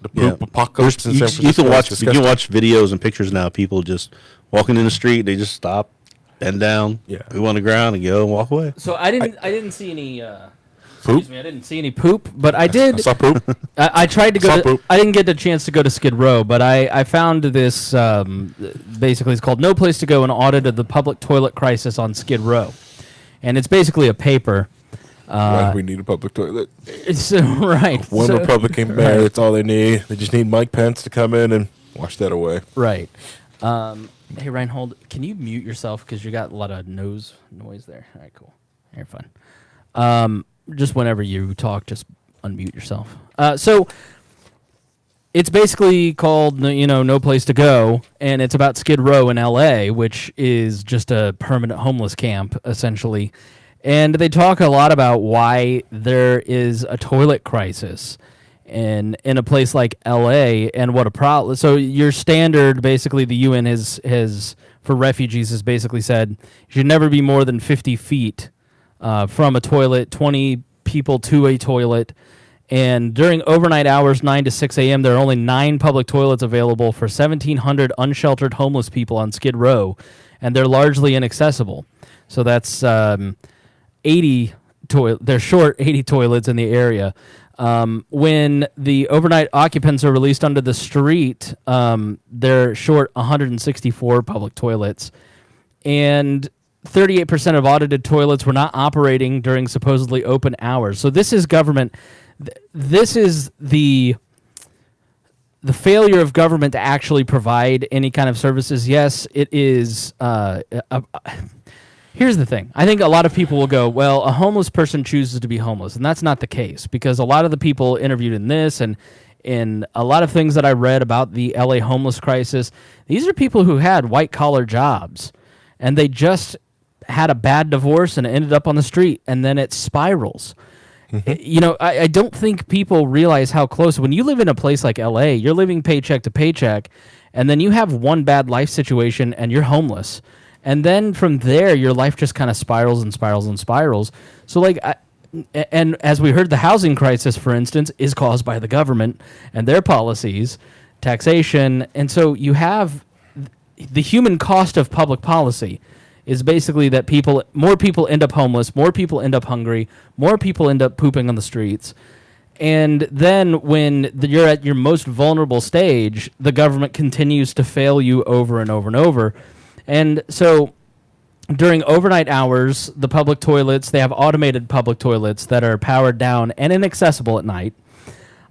The poop apocalypse in San Francisco. You can watch videos and pictures now. People just walking in the street, they just stop, bend down, poo on the ground, and go and walk away. So I didn't see any poop. Excuse me, I didn't see any poop, but I did. I saw poop. I tried to go. I didn't get the chance to go to Skid Row, but I found this. Basically, it's called "No Place to Go: An Audit of the Public Toilet Crisis on Skid Row," and it's basically a paper. Why do we need a public toilet? It's right. One Republican mayor, that's all they need. They just need Mike Pence to come in and wash that away. Right. Hey, Rhinehold, can you mute yourself? Because you got a lot of noise there. All right, cool. You're fine. Just whenever you talk, just unmute yourself. So it's basically called, No Place to Go, and it's about Skid Row in L.A., which is just a permanent homeless camp, essentially. And they talk a lot about why there is a toilet crisis in a place like L.A. and what a problem. So your standard, basically, the UN has for refugees has basically said you should never be more than 50 feet from a toilet, 20 people to a toilet. And during overnight hours, 9 to 6 a.m., there are only 9 public toilets available for 1,700 unsheltered homeless people on Skid Row, and they're largely inaccessible. So that's 80 they're short 80 toilets in the area. When the overnight occupants are released onto the street, they're short 164 public toilets, and 38% of audited toilets were not operating during supposedly open hours. So this is government. This is the failure of government to actually provide any kind of services. Yes, it is. Here's the thing. I think a lot of people will go, well, a homeless person chooses to be homeless, and that's not the case, because a lot of the people interviewed in this and in a lot of things that I read about the LA homeless crisis, these are people who had white-collar jobs, and they just had a bad divorce and ended up on the street, and then it spirals. I don't think people realize how close. When you live in a place like LA, you're living paycheck to paycheck, And then you have one bad life situation and you're homeless. And then from there, your life just kind of spirals and spirals and spirals. So, like, and as we heard, the housing crisis, for instance, is caused by the government and their policies, taxation. And so you have the human cost of public policy is basically that more people end up homeless, more people end up hungry, more people end up pooping on the streets. And then when you're at your most vulnerable stage, the government continues to fail you over and over and over. And so during overnight hours, the public toilets, they have automated public toilets that are powered down and inaccessible at night.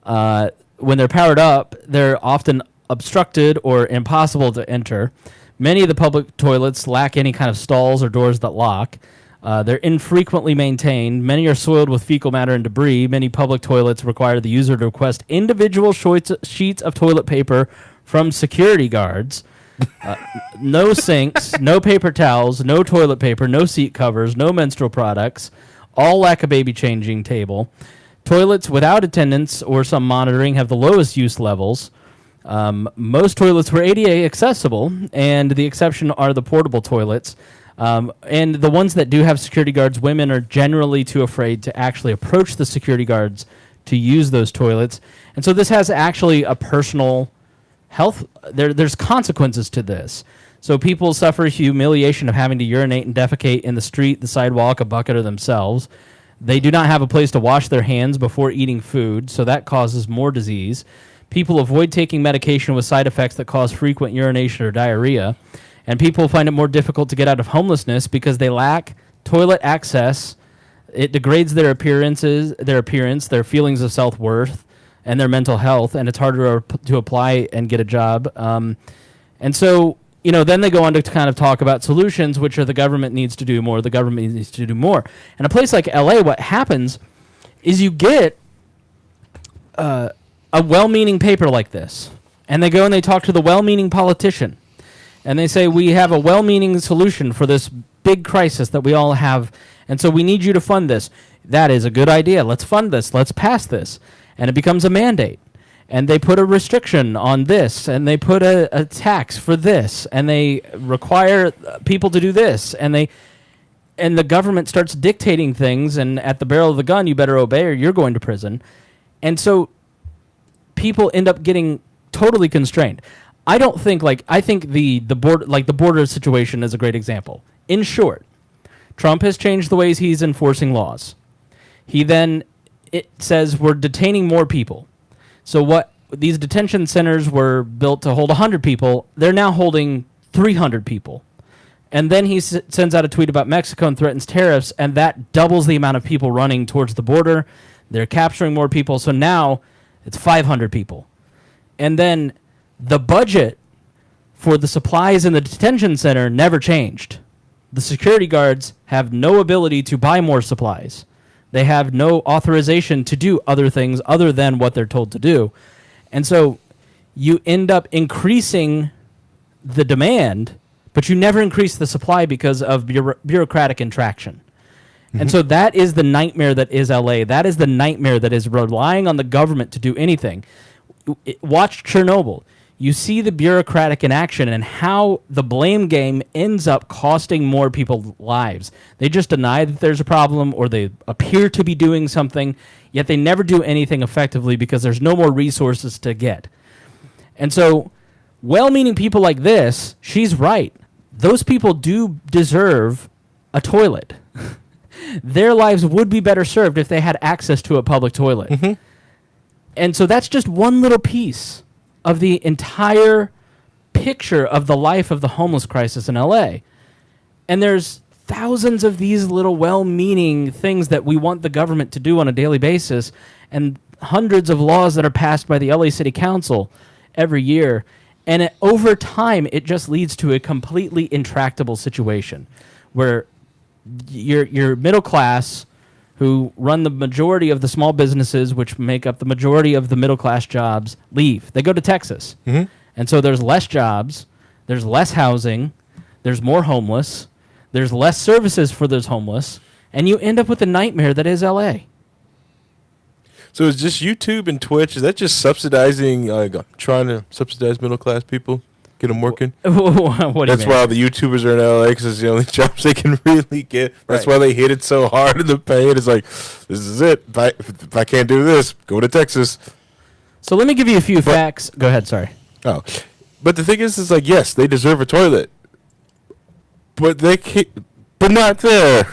When they're powered up, they're often obstructed or impossible to enter. Many of the public toilets lack any kind of stalls or doors that lock. They're infrequently maintained. Many are soiled with fecal matter and debris. Many public toilets require the user to request individual sheets of toilet paper from security guards. No sinks, no paper towels, no toilet paper, no seat covers, no menstrual products. All lack a baby changing table. Toilets without attendants or some monitoring have the lowest use levels. Most toilets were ADA accessible, and the exception are the portable toilets. And the ones that do have security guards, women are generally too afraid to actually approach the security guards to use those toilets. And so this has actually a personal health. There's consequences to this. So people suffer humiliation of having to urinate and defecate in the street, the sidewalk, a bucket, or themselves. They do not have a place to wash their hands before eating food, so that causes more disease. People avoid taking medication with side effects that cause frequent urination or diarrhea. And people find it more difficult to get out of homelessness because they lack toilet access. It degrades their appearance, their feelings of self-worth, and their mental health, and it's harder to apply and get a job. And so, then they go on to kind of talk about solutions, which are the government needs to do more, the government needs to do more. And a place like LA, what happens is you get a well-meaning paper like this, and they go and they talk to the well-meaning politician, and they say, we have a well-meaning solution for this big crisis that we all have, and so we need you to fund this. That is a good idea. Let's fund this. Let's pass this. And it becomes a mandate. And they put a restriction on this, and they put a tax for this, and they require people to do this, and the government starts dictating things, and at the barrel of the gun, you better obey or you're going to prison. And so people end up getting totally constrained. I think the border situation is a great example. In short, Trump has changed the ways he's enforcing laws. It says we're detaining more people. So what these detention centers were built to hold 100 people, they're now holding 300 people. And then he sends out a tweet about Mexico and threatens tariffs, and that doubles the amount of people running towards the border. They're capturing more people, so now it's 500 people. And then the budget for the supplies in the detention center never changed. The security guards have no ability to buy more supplies. They have no authorization to do other things other than what they're told to do. And so you end up increasing the demand, but you never increase the supply because of bureaucratic interaction. Mm-hmm. And so that is the nightmare that is LA. That is the nightmare that is relying on the government to do anything. Watch Chernobyl. You see the bureaucratic inaction and how the blame game ends up costing more people lives. They just deny that there's a problem, or they appear to be doing something, yet they never do anything effectively because there's no more resources to get. And so, well-meaning people like this, she's right. Those people do deserve a toilet. Their lives would be better served if they had access to a public toilet. Mm-hmm. And so that's just one little piece of the entire picture of the life of the homeless crisis in LA. And there's thousands of these little well-meaning things that we want the government to do on a daily basis, and hundreds of laws that are passed by the LA City Council every year. And over time, it just leads to a completely intractable situation where your middle class, who run the majority of the small businesses, which make up the majority of the middle-class jobs, leave. They go to Texas. Mm-hmm. And so there's less jobs, there's less housing, there's more homeless, there's less services for those homeless, and you end up with the nightmare that is L.A. So is just YouTube and Twitch, is that just subsidizing, trying to subsidize middle-class people? get them working. What do you That's mean? why all the YouTubers are in LA because it's the only jobs they can really get. That's Right. why they hit it so hard in the paint. It's like, this is it. If I can't do this, go to Texas. So let me give you a few facts. Go ahead. Sorry. Oh, but the thing is like, yes, they deserve a toilet, but they can't. But not there.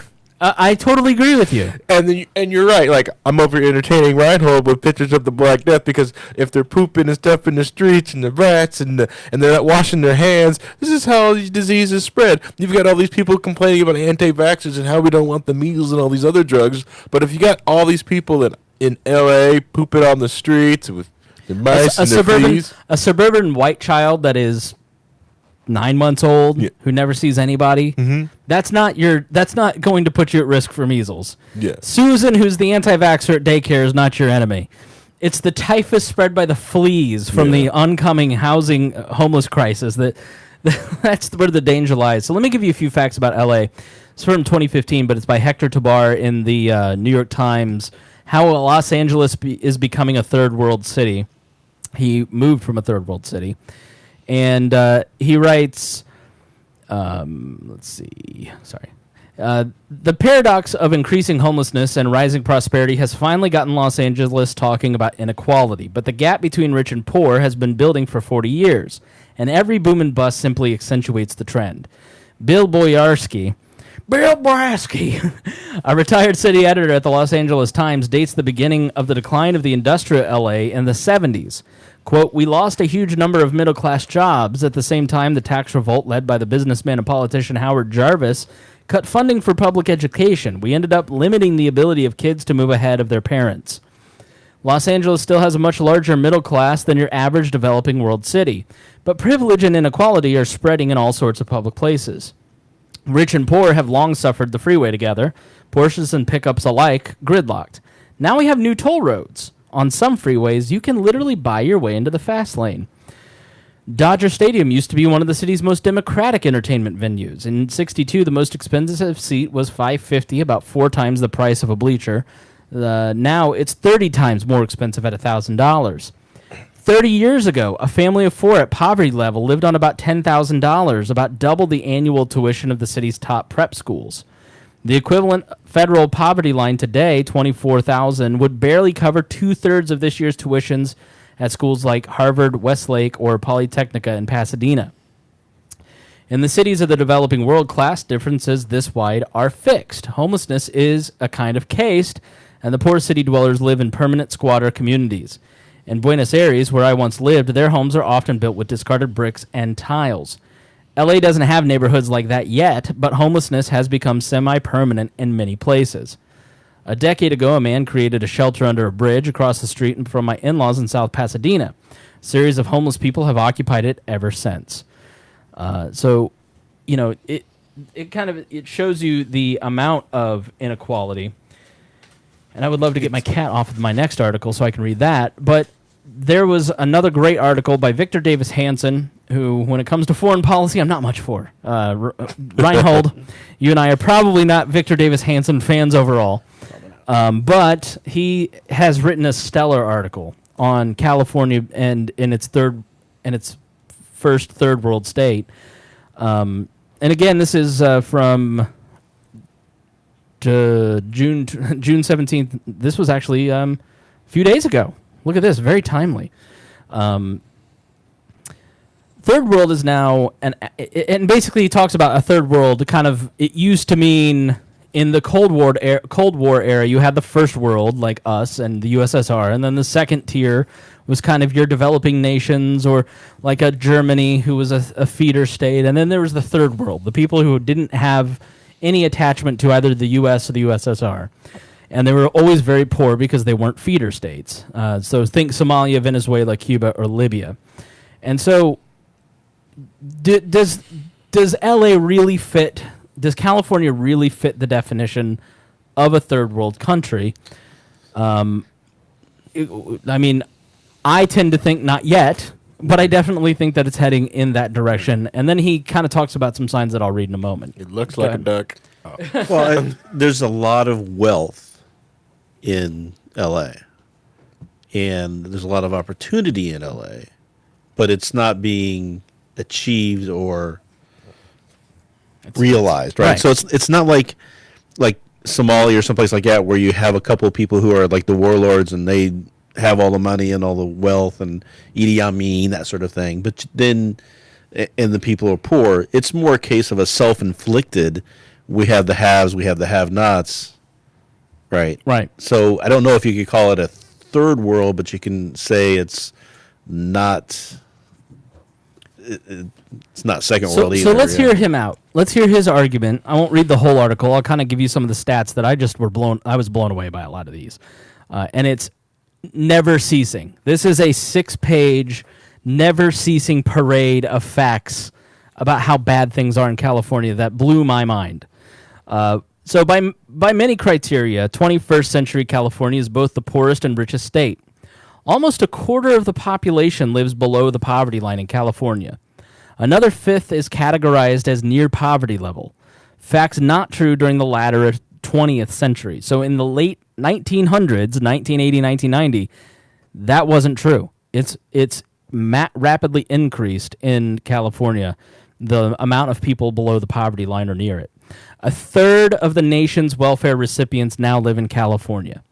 I totally agree with you. And you're right. Like, I'm over here entertaining Rhinehold with pictures of the Black Death because if they're pooping and stuff in the streets and the rats and they're not washing their hands, this is how these diseases spread. You've got all these people complaining about anti-vaxxers and how we don't want the measles and all these other drugs. But if you got all these people in L.A. pooping on the streets with their mice and their fleas, a suburban white child that is 9 months old, Yeah. who never sees anybody, that's not going to put you at risk for measles. Yeah. Susan, who's the anti-vaxxer at daycare, is not your enemy. It's the typhus spread by the fleas from the oncoming housing homeless crisis that's where the danger lies. So let me give you a few facts about LA. It's from 2015, but it's by Hector Tabar in the New York Times. How Los Angeles is becoming a third world city. He moved from a third world city. And he writes, let's see, sorry. The paradox of increasing homelessness and rising prosperity has finally gotten Los Angeles talking about inequality. But the gap between rich and poor has been building for 40 years. And every boom and bust simply accentuates the trend. Bill Boyarsky, a retired city editor at the Los Angeles Times, dates the beginning of the decline of the industrial LA in the 70s. Quote, "We lost a huge number of middle-class jobs. At the same time, the tax revolt led by the businessman and politician Howard Jarvis cut funding for public education. We ended up limiting the ability of kids to move ahead of their parents. Los Angeles still has a much larger middle class than your average developing world city, but privilege and inequality are spreading in all sorts of public places. Rich and poor have long suffered the freeway together, Porsches and pickups alike gridlocked. Now we have new toll roads. On some freeways, you can literally buy your way into the fast lane. Dodger Stadium used to be one of the city's most democratic entertainment venues. In '62, the most expensive seat was $550, about 4 times the price of a bleacher. Now it's 30 times more expensive at $1,000. 30 years ago, a family of 4 at poverty level lived on about $10,000, about double the annual tuition of the city's top prep schools. The equivalent federal poverty line today, $24,000, would barely cover 2/3 of this year's tuitions at schools like Harvard, Westlake, or Polytechnica in Pasadena. In the cities of the developing world, class differences this wide are fixed. Homelessness is a kind of caste, and the poor city dwellers live in permanent squatter communities. In Buenos Aires, where I once lived, their homes are often built with discarded bricks and tiles. LA doesn't have neighborhoods like that yet, but homelessness has become semi-permanent in many places. A decade ago, a man created a shelter under a bridge across the street from my in-laws in South Pasadena. A series of homeless people have occupied it ever since. So, you know, it shows you the amount of inequality. And I would love to get my cat off of my next article so I can read that. But there was another great article by Victor Davis Hanson, who, when it comes to foreign policy, I'm not much for. Rhinehold, you and I are probably not Victor Davis Hanson fans overall. But he has written a stellar article on California and in its first third world state. And again, this is from June 17th. This was actually a few days ago. Look at this, very timely. Third world is now, and basically he talks about a third world. Kind of, it used to mean in the Cold War era, you had the first world like us and the USSR, and then the second tier was kind of your developing nations, or like a Germany who was a feeder state, and then there was the third world, the people who didn't have any attachment to either the U.S. or the USSR. And they were always very poor because they weren't feeder states. So think Somalia, Venezuela, Cuba, or Libya. And so does LA really fit, does California really fit the definition of a third world country? I mean, I tend to think not yet, but I definitely think that it's heading in that direction. And then he kind of talks about some signs that I'll read in a moment. it looks like a duck. Oh. Well, there's a lot of wealth in LA, and there's a lot of opportunity in LA, but it's not being achieved or realized, right? right. So it's not like Somalia or someplace like that where you have a couple of people who are like the warlords and they have all the money and all the wealth and Idi Amin, that sort of thing. But then, and the people are poor. It's more a case of a self-inflicted. We have the haves, we have the have-nots, right? Right. So I don't know if you could call it a third world, but you can say it's not. It's not second world either. So let's hear him out. Let's hear his argument. I won't read the whole article. I'll kind of give you some of the stats that I was blown away by a lot of these, and it's never ceasing. This is a 6-page, never ceasing parade of facts about how bad things are in California that blew my mind. So by many criteria, 21st century California is both the poorest and richest state. Almost a quarter of the population lives below the poverty line in California. Another fifth is categorized as near poverty level. Facts not true during the latter 20th century. So in the late 1900s, 1980, 1990, that wasn't true. It's rapidly increased in California, the amount of people below the poverty line or near it. A third of the nation's welfare recipients now live in California.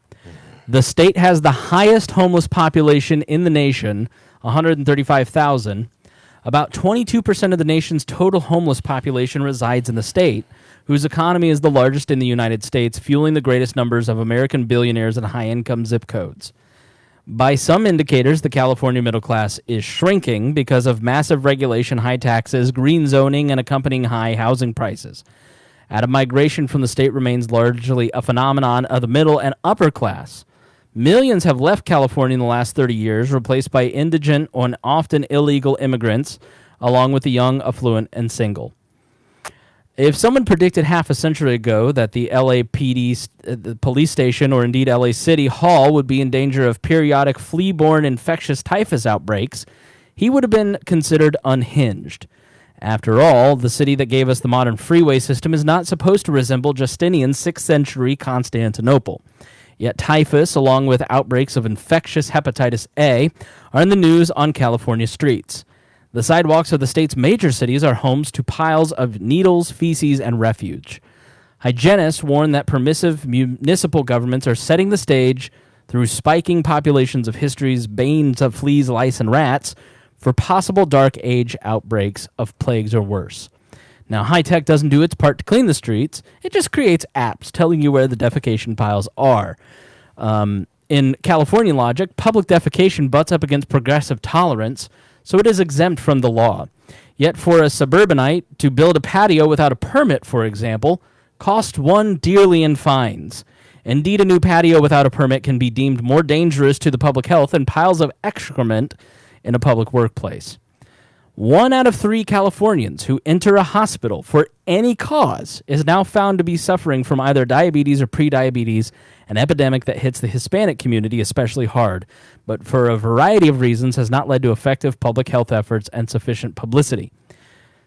The state has the highest homeless population in the nation, 135,000. About 22% of the nation's total homeless population resides in the state, whose economy is the largest in the United States, fueling the greatest numbers of American billionaires and high-income zip codes. By some indicators, the California middle class is shrinking because of massive regulation, high taxes, green zoning, and accompanying high housing prices. Migration from the state remains largely a phenomenon of the middle and upper class. Millions have left California in the last 30 years, replaced by indigent and often illegal immigrants, along with the young, affluent, and single. If someone predicted half a century ago that the LAPD the police station or indeed LA City Hall would be in danger of periodic flea-borne infectious typhus outbreaks, he would have been considered unhinged. After all, the city that gave us the modern freeway system is not supposed to resemble Justinian's 6th century Constantinople. Yet typhus, along with outbreaks of infectious hepatitis A, are in the news on California streets. The sidewalks of the state's major cities are homes to piles of needles, feces, and refuse. Hygienists warn that permissive municipal governments are setting the stage through spiking populations of history's banes of fleas, lice, and rats for possible dark age outbreaks of plagues or worse. Now, high-tech doesn't do its part to clean the streets. It just creates apps telling you where the defecation piles are. In California logic, public defecation butts up against progressive tolerance, so it is exempt from the law. Yet for a suburbanite to build a patio without a permit, for example, costs one dearly in fines. Indeed, a new patio without a permit can be deemed more dangerous to the public health than piles of excrement in a public workplace. 1 out of 3 Californians who enter a hospital for any cause is now found to be suffering from either diabetes or prediabetes, an epidemic that hits the Hispanic community especially hard, but for a variety of reasons has not led to effective public health efforts and sufficient publicity.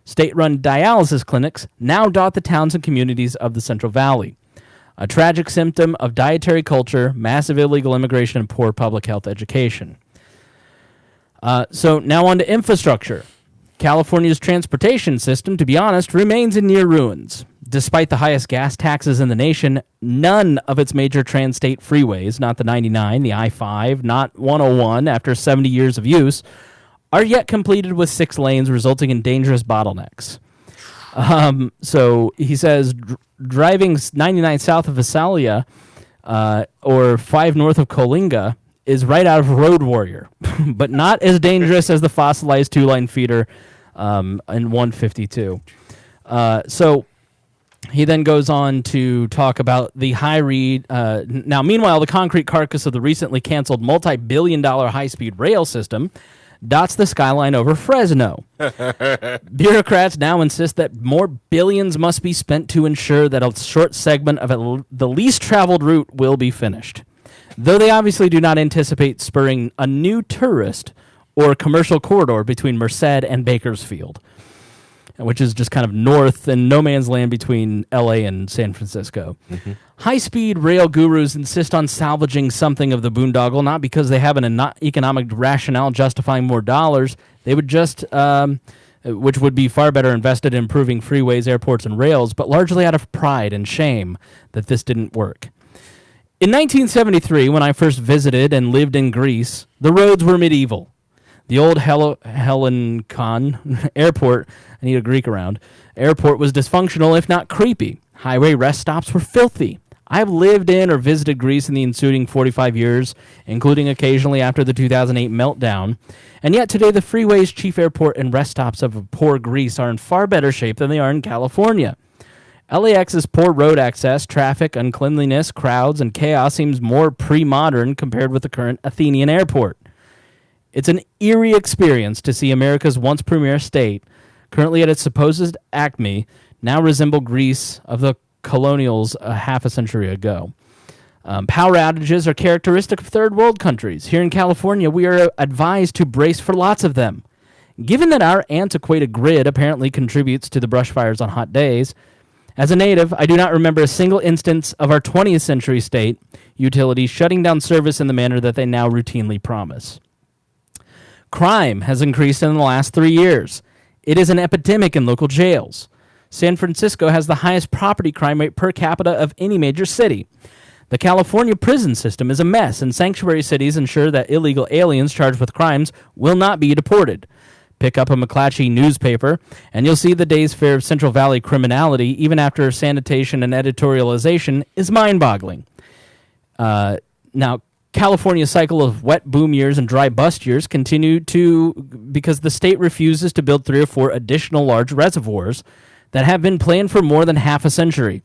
State-run dialysis clinics now dot the towns and communities of the Central Valley, a tragic symptom of dietary culture, massive illegal immigration, and poor public health education. So now on to infrastructure. California's transportation system, to be honest, remains in near ruins. Despite the highest gas taxes in the nation, none of its major trans-state freeways, not the 99, the I-5, not 101 after 70 years of use, are yet completed with 6 lanes, resulting in dangerous bottlenecks. So he says driving 99 south of Visalia or 5 north of Coalinga is right out of Road Warrior, but not as dangerous as the fossilized 2-line feeder in 152. So he then goes on to talk about the now, meanwhile, the concrete carcass of the recently canceled multi-billion-dollar high-speed rail system dots the skyline over Fresno. Bureaucrats now insist that more billions must be spent to ensure that a short segment of the least traveled route will be finished, though they obviously do not anticipate spurring a new tourist or commercial corridor between Merced and Bakersfield, which is just kind of north and no man's land between L.A. and San Francisco. Mm-hmm. High-speed rail gurus insist on salvaging something of the boondoggle, not because they have an economic rationale justifying more dollars. They would just which would be far better invested in improving freeways, airports, and rails, but largely out of pride and shame that this didn't work. In 1973, when I first visited and lived in Greece, the roads were medieval. The old Hellinikon airport, I need a Greek around, airport was dysfunctional, if not creepy. Highway rest stops were filthy. I've lived in or visited Greece in the ensuing 45 years, including occasionally after the 2008 meltdown, and yet today the freeways, chief airport, and rest stops of poor Greece are in far better shape than they are in California. LAX's poor road access, traffic, uncleanliness, crowds, and chaos seems more pre-modern compared with the current Athenian airport. It's an eerie experience to see America's once premier state, currently at its supposed acme, now resemble Greece of the colonials a half a century ago. Power outages are characteristic of third world countries. Here in California, we are advised to brace for lots of them. Given that our antiquated grid apparently contributes to the brush fires on hot days, as a native, I do not remember a single instance of our 20th century state utilities shutting down service in the manner that they now routinely promise. Crime has increased in the last 3 years. It is an epidemic in local jails. San Francisco has the highest property crime rate per capita of any major city. The California prison system is a mess, and sanctuary cities ensure that illegal aliens charged with crimes will not be deported. Pick up a McClatchy newspaper, and you'll see the day's fare of Central Valley criminality, even after sanitation and editorialization, is mind-boggling. Now, California's cycle of wet boom years and dry bust years continue because the state refuses to build 3 or 4 additional large reservoirs that have been planned for more than half a century,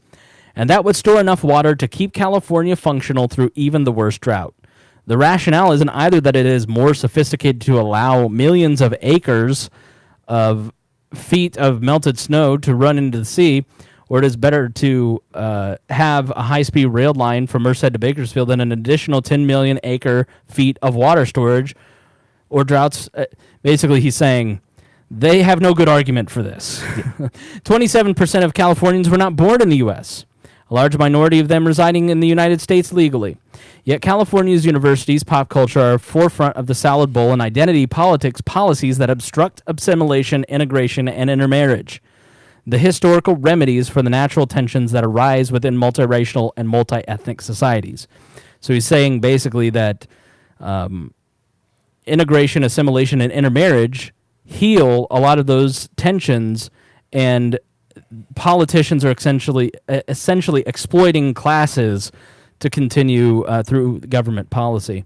and that would store enough water to keep California functional through even the worst drought. The rationale isn't either that it is more sophisticated to allow millions of acres of feet of melted snow to run into the sea, or it is better to have a high-speed rail line from Merced to Bakersfield than an additional 10 million acre feet of water storage, or droughts. Basically, he's saying they have no good argument for this. 27% of Californians were not born in the U.S., a large minority of them residing in the United States legally. Yet California's universities, pop culture, are forefront of the salad bowl and identity politics policies that obstruct assimilation, integration, and intermarriage. The historical remedies for the natural tensions that arise within multiracial and multi-ethnic societies. So he's saying basically that integration, assimilation, and intermarriage heal a lot of those tensions, and politicians are essentially exploiting classes to continue through government policy.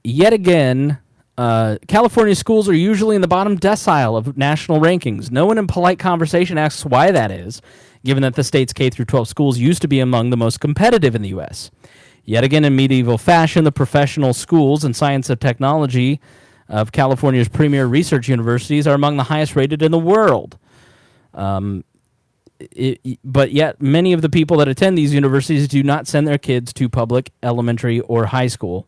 Yet again, California schools are usually in the bottom decile of national rankings. No one in polite conversation asks why that is, given that the state's K-12 schools used to be among the most competitive in the U.S. Yet again, in medieval fashion, the professional schools and science and technology of California's premier research universities are among the highest rated in the world. But yet, many of the people that attend these universities do not send their kids to public elementary or high school.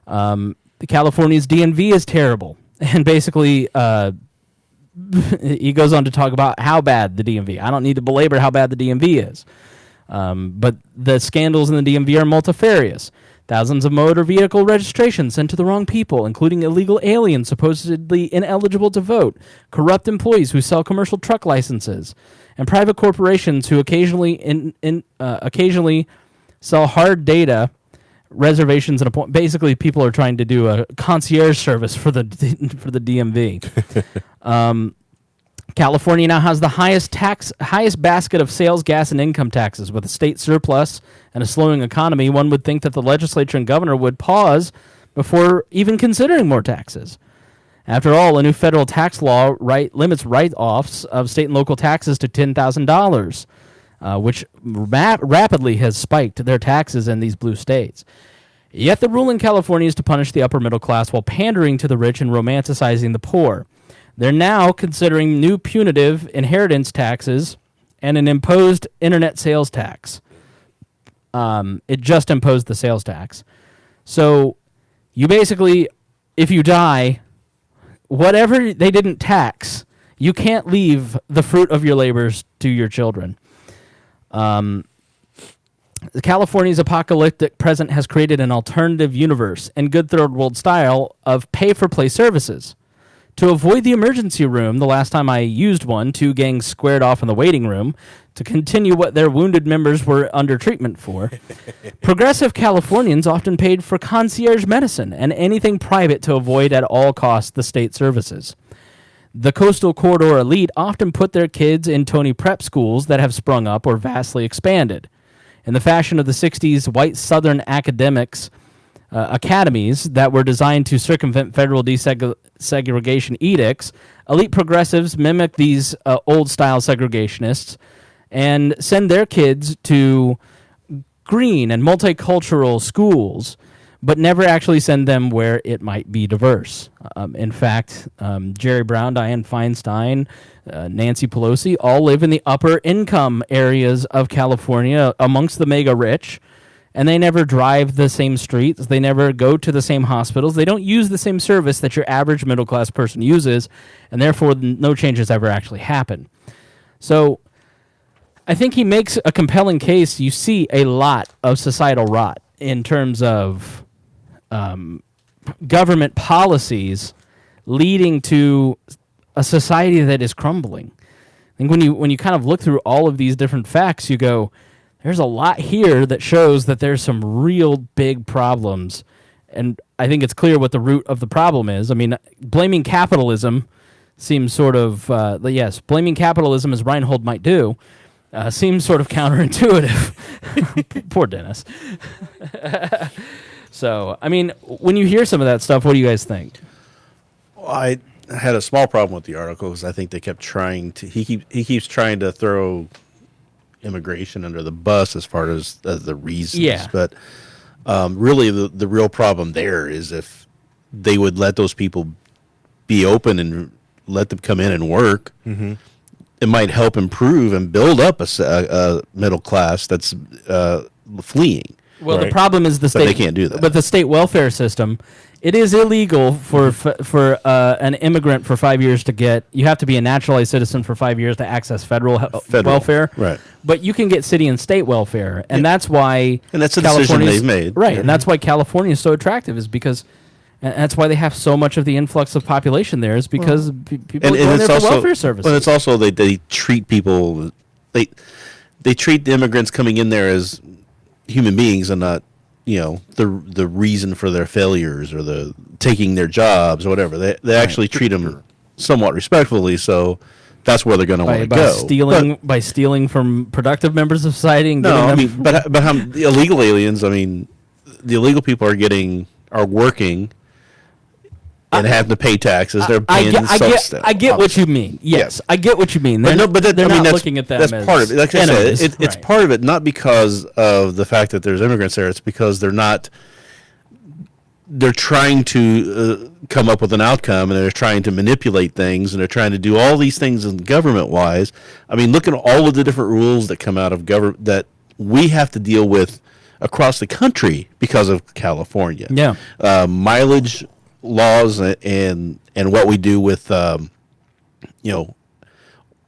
California's DMV is terrible. And basically, he goes on to talk about how bad the DMV. I don't need to belabor how bad the DMV is. But the scandals in the DMV are multifarious. Thousands of motor vehicle registrations sent to the wrong people, including illegal aliens supposedly ineligible to vote, corrupt employees who sell commercial truck licenses, and private corporations who occasionally sell hard data reservations and appointments. Basically, people are trying to do a concierge service for the DMV. California now has the highest basket of sales, gas, and income taxes. With a state surplus and a slowing economy, one would think that the legislature and governor would pause before even considering more taxes. After all, a new federal tax law limits write-offs of state and local taxes to $10,000, which rapidly has spiked their taxes in these blue states. Yet the rule in California is to punish the upper middle class while pandering to the rich and romanticizing the poor. They're now considering new punitive inheritance taxes and an imposed internet sales tax. It just imposed the sales tax. So you basically, if you die, whatever they didn't tax, you can't leave the fruit of your labors to your children. California's apocalyptic present has created an alternative universe in good third world style of pay-for-play services. To avoid the emergency room, the last time I used one, 2 gangs squared off in the waiting room to continue what their wounded members were under treatment for. Progressive Californians often paid for concierge medicine and anything private to avoid at all costs the state services. The coastal corridor elite often put their kids in Tony prep schools that have sprung up or vastly expanded. In the fashion of the 60s white Southern academics, academies that were designed to circumvent federal desegregation edicts, elite progressives mimic these old-style segregationists and send their kids to green and multicultural schools, but never actually send them where it might be diverse. In fact, Jerry Brown, Dianne Feinstein, Nancy Pelosi all live in the upper income areas of California amongst the mega rich, and they never drive the same streets. They never go to the same hospitals. They don't use the same service that your average middle-class person uses, and therefore no changes ever actually happen. So I think he makes a compelling case. You see a lot of societal rot in terms of government policies leading to a society that is crumbling. I think when you kind of look through all of these different facts, you go, there's a lot here that shows that there's some real big problems. And I think it's clear what the root of the problem is. I mean, blaming capitalism seems sort of, yes, blaming capitalism as Rhinehold might do, seems sort of counterintuitive. Poor Dennis. So, I mean, when you hear some of that stuff, what do you guys think? Well, I had a small problem with the article because I think they kept trying to, he keeps trying to throw immigration under the bus as far as the reasons. Yeah. But really the real problem there is if they would let those people be open and let them come in and work, it might help improve and build up a middle class that's fleeing. Well, Right. the problem is the state. they can't do that. But the state welfare system, it is illegal for an immigrant for 5 years to get. You have to be a naturalized citizen for 5 years to access federal welfare. Right. But you can get city and state welfare, and that's why. And that's a decision California's- they've made. Right, and that's why California is so attractive, is because. And that's why they have so much of the influx of population there, is because people are going there for welfare services. But it's also they treat people they treat the immigrants coming in there as human beings and not the reason for their failures or the taking their jobs or whatever. They actually treat them somewhat respectfully. So that's where they're going to want to go. By stealing from productive members of society and No, I getting mean, but the illegal aliens. I mean, the illegal people are working. And have to pay taxes. They're paying substance. I get what you mean. Yes, I get what you mean. They're not looking at them that's as part of it. Like enemies. I said, it's part of it, not because of the fact that there's immigrants there. It's because they're trying to come up with an outcome, and they're trying to manipulate things, and they're trying to do all these things government-wise. I mean, look at all of the different rules that come out of government that we have to deal with across the country because of California. Yeah. Mileage laws and what we do with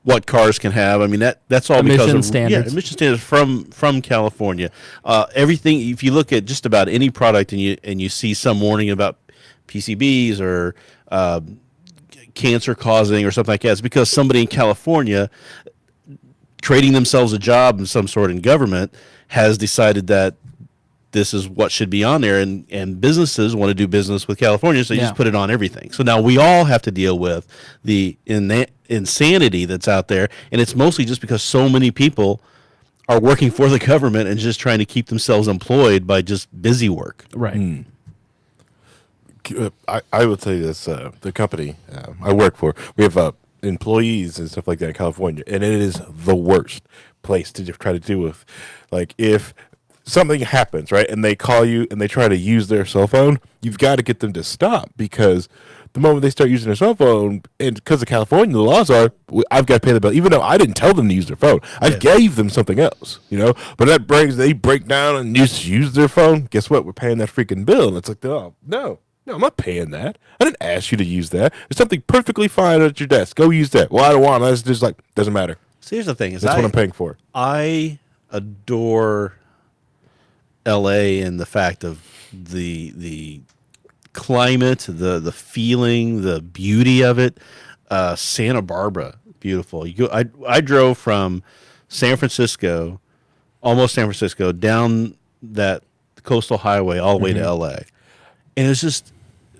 what cars can have. I mean that's all because of standards. emission standards from California. Everything, if you look at just about any product and you see some warning about PCBs or cancer causing or something like that, it's because somebody in California creating themselves a job of some sort in government has decided that this is what should be on there, and businesses want to do business with California, so you just put it on everything. So now we all have to deal with the insanity that's out there, and it's mostly just because so many people are working for the government and just trying to keep themselves employed by just busy work. Right. I would say this: the company I work for, we have employees and stuff like that in California, and it is the worst place to try to deal with. Like if something happens, right, and they call you and they try to use their cell phone, you've got to get them to stop, because the moment they start using their cell phone, and because of California, the laws are, I've got to pay the bill, even though I didn't tell them to use their phone. I gave them something else, but they break down and just use their phone. Guess what? We're paying that freaking bill. And it's like, oh, no, I'm not paying that. I didn't ask you to use that. There's something perfectly fine at your desk. Go use that. Well, I don't want it. It's just like, doesn't matter. So here's the thing: is that's what I'm paying for. I adore LA and the fact of the climate, the feeling, the beauty of it. Santa Barbara, beautiful. I drove from San Francisco, almost San Francisco, down that coastal highway all the way to L.A. And it was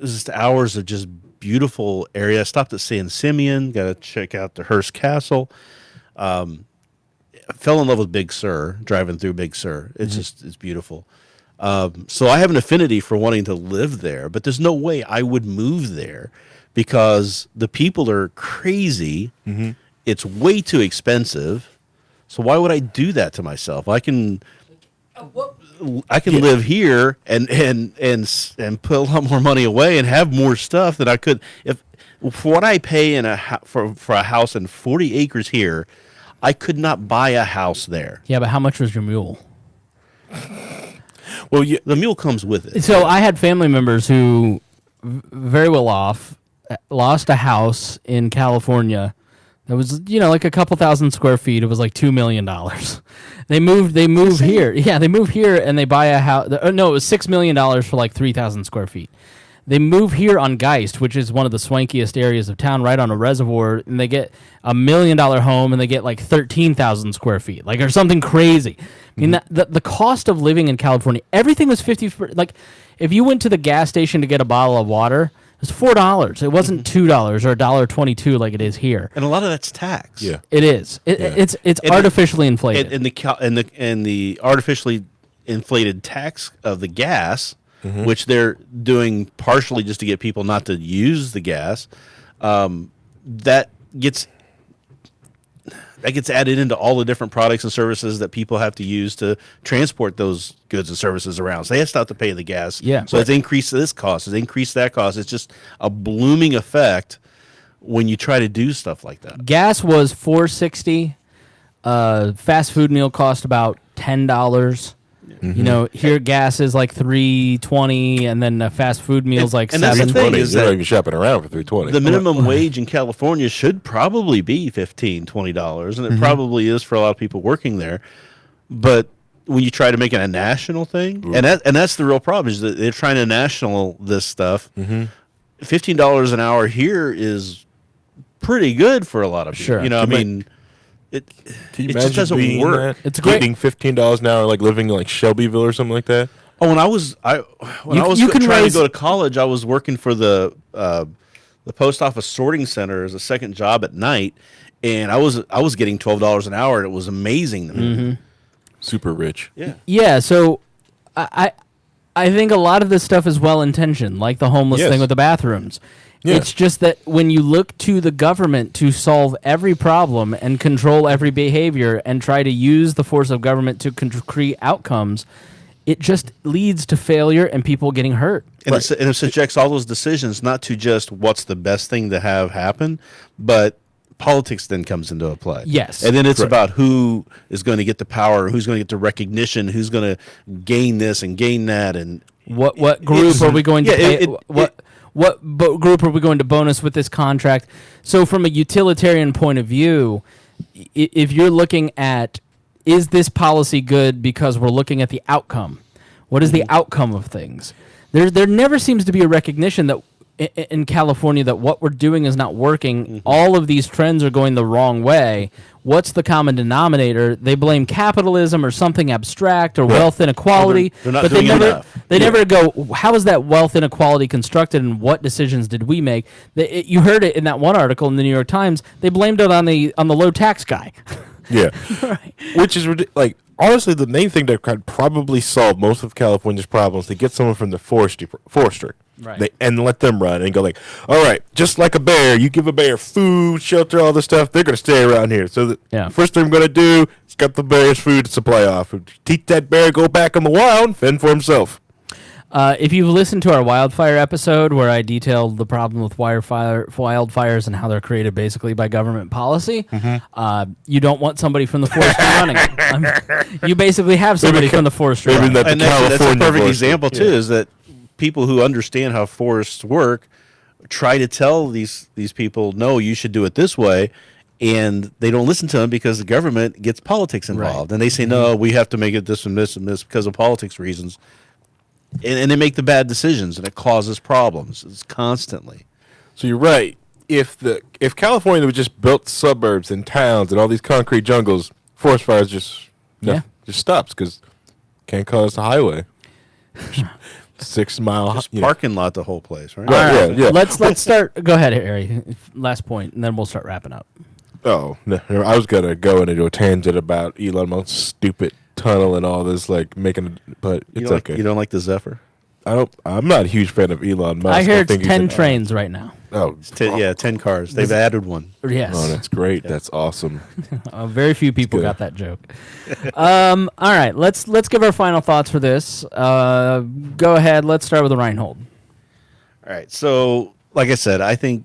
just hours of just beautiful area. I stopped at San Simeon, got to check out the Hearst Castle. I fell in love with Big Sur, driving through Big Sur. It's beautiful. So I have an affinity for wanting to live there, but there's no way I would move there because the people are crazy. It's way too expensive. So why would I do that to myself? I can live here and put a lot more money away and have more stuff than I could if for what I pay for a house in 40 acres here. I could not buy a house there. Yeah, but how much was your mule? Well, the mule comes with it. So I had family members who, very well off, lost a house in California that was, like a couple thousand square feet. It was like $2 million. They move here. Yeah, they move here and they buy a house. No, it was $6 million for like 3,000 square feet. They move here on Geist, which is one of the swankiest areas of town, right on a reservoir, and they get $1 million home, and they get like 13,000 square feet, like or something crazy. I mean, the cost of living in California, everything was 50. Like, if you went to the gas station to get a bottle of water, it was $4. It wasn't $2 or $1.22 like it is here. And a lot of that's tax. Yeah, it is. It's artificially inflated. And the artificially inflated tax of the gas. Which they're doing partially just to get people not to use the gas, that gets added into all the different products and services that people have to use to transport those goods and services around. So they have to start to pay the gas. Yeah. So it's increased this cost, it's increased that cost. It's just a blooming effect when you try to do stuff like that. Gas was $4.60. Fast food meal cost about $10. Here gas is like $3.20, and then a fast food meal's like and that's the $7. thing is you're that not even shopping around for $3.20. the minimum wage in California should probably be $15, $20, and it probably is for a lot of people working there. But when you try to make it a national thing, and that's the real problem, is that they're trying to national this stuff. $15 an hour here is pretty good for a lot of people. Sure. It Can you just doesn't being work. That? It's great. Getting $15 an hour, like living in like Shelbyville or something like that. Oh, when I was trying to go to college, I was working for the post office sorting center as a second job at night, and I was getting $12 an hour, and it was amazing to me. Super rich. Yeah. Yeah, so I think a lot of this stuff is well intentioned, like the homeless Yes. thing with the bathrooms. Yeah. It's just that when you look to the government to solve every problem and control every behavior and try to use the force of government to create outcomes, it just leads to failure and people getting hurt. And it subjects all those decisions not to just what's the best thing to have happen, but politics then comes into play. Yes. And then it's about who is going to get the power, who's going to get the recognition, who's going to gain this and gain that, and What group are we going to pay? What group are we going to bonus with this contract? So from a utilitarian point of view, if you're looking at, is this policy good because we're looking at the outcome? What is the outcome of things? There never seems to be a recognition that in California that what we're doing is not working. All of these trends are going the wrong way. What's the common denominator? They blame capitalism or something abstract or wealth inequality, they're not but doing enough. They never go, how is that wealth inequality constructed and what decisions did we make? You heard it in that one article in the New York Times. They blamed it on the low tax guy. Yeah. Right. Which is like honestly the main thing that could probably solve most of California's problems to get someone from the forestry. Right. And let them run and go like, all right, just like a bear, you give a bear food, shelter, all this stuff, they're going to stay around here. So the first thing I'm going to do is cut the bear's food to supply off. Teach that bear go back in the wild, fend for himself. If you've listened to our wildfire episode where I detailed the problem with wildfires and how they're created basically by government policy, you don't want somebody from the forestry running it. You basically have somebody from the forestry running it. And that's a perfect example, too, is that people who understand how forests work try to tell these people, no, you should do it this way, and they don't listen to them because the government gets politics involved. And they say, no, we have to make it this and this and this because of politics reasons. and they make the bad decisions, and it causes problems. It's constantly. So you're right. If California would just built suburbs and towns and all these concrete jungles, forest fires just stops because can't cause a highway. 6 mile Just parking lot the whole place, right? Right. All right. Yeah. Let's start. Go ahead, Harry. Last point, and then we'll start wrapping up. Oh no! I was gonna go into a tangent about Elon Musk's stupid tunnel and all this, like but it's okay. You don't like the Zephyr? I'm not a huge fan of Elon Musk. I hear it's think he's 10 trains right now. Oh, 10 cars. They've added one. Yes. oh, that's great. That's awesome. Very few people good. got that joke. All right, let's give our final thoughts for this. Go ahead. Let's start with the Rhinehold. All right. So, like I said, I think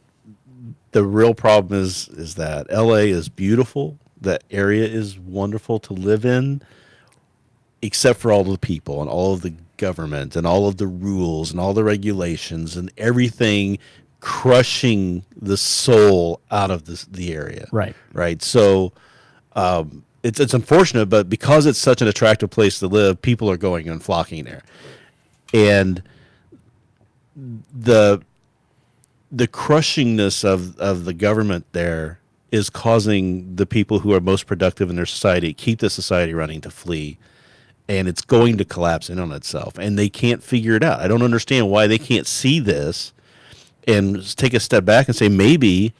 the real problem is that LA is beautiful. That area is wonderful to live in, except for all the people and all of the government and all of the rules and all the regulations and everything crushing the soul out of the area. Right. So it's unfortunate, but because it's such an attractive place to live, people are going and flocking there. And the crushingness of the government there is causing the people who are most productive in their society, keep the society running, to flee. And it's going to collapse in on itself. And they can't figure it out. I don't understand why they can't see this and take a step back and say, maybe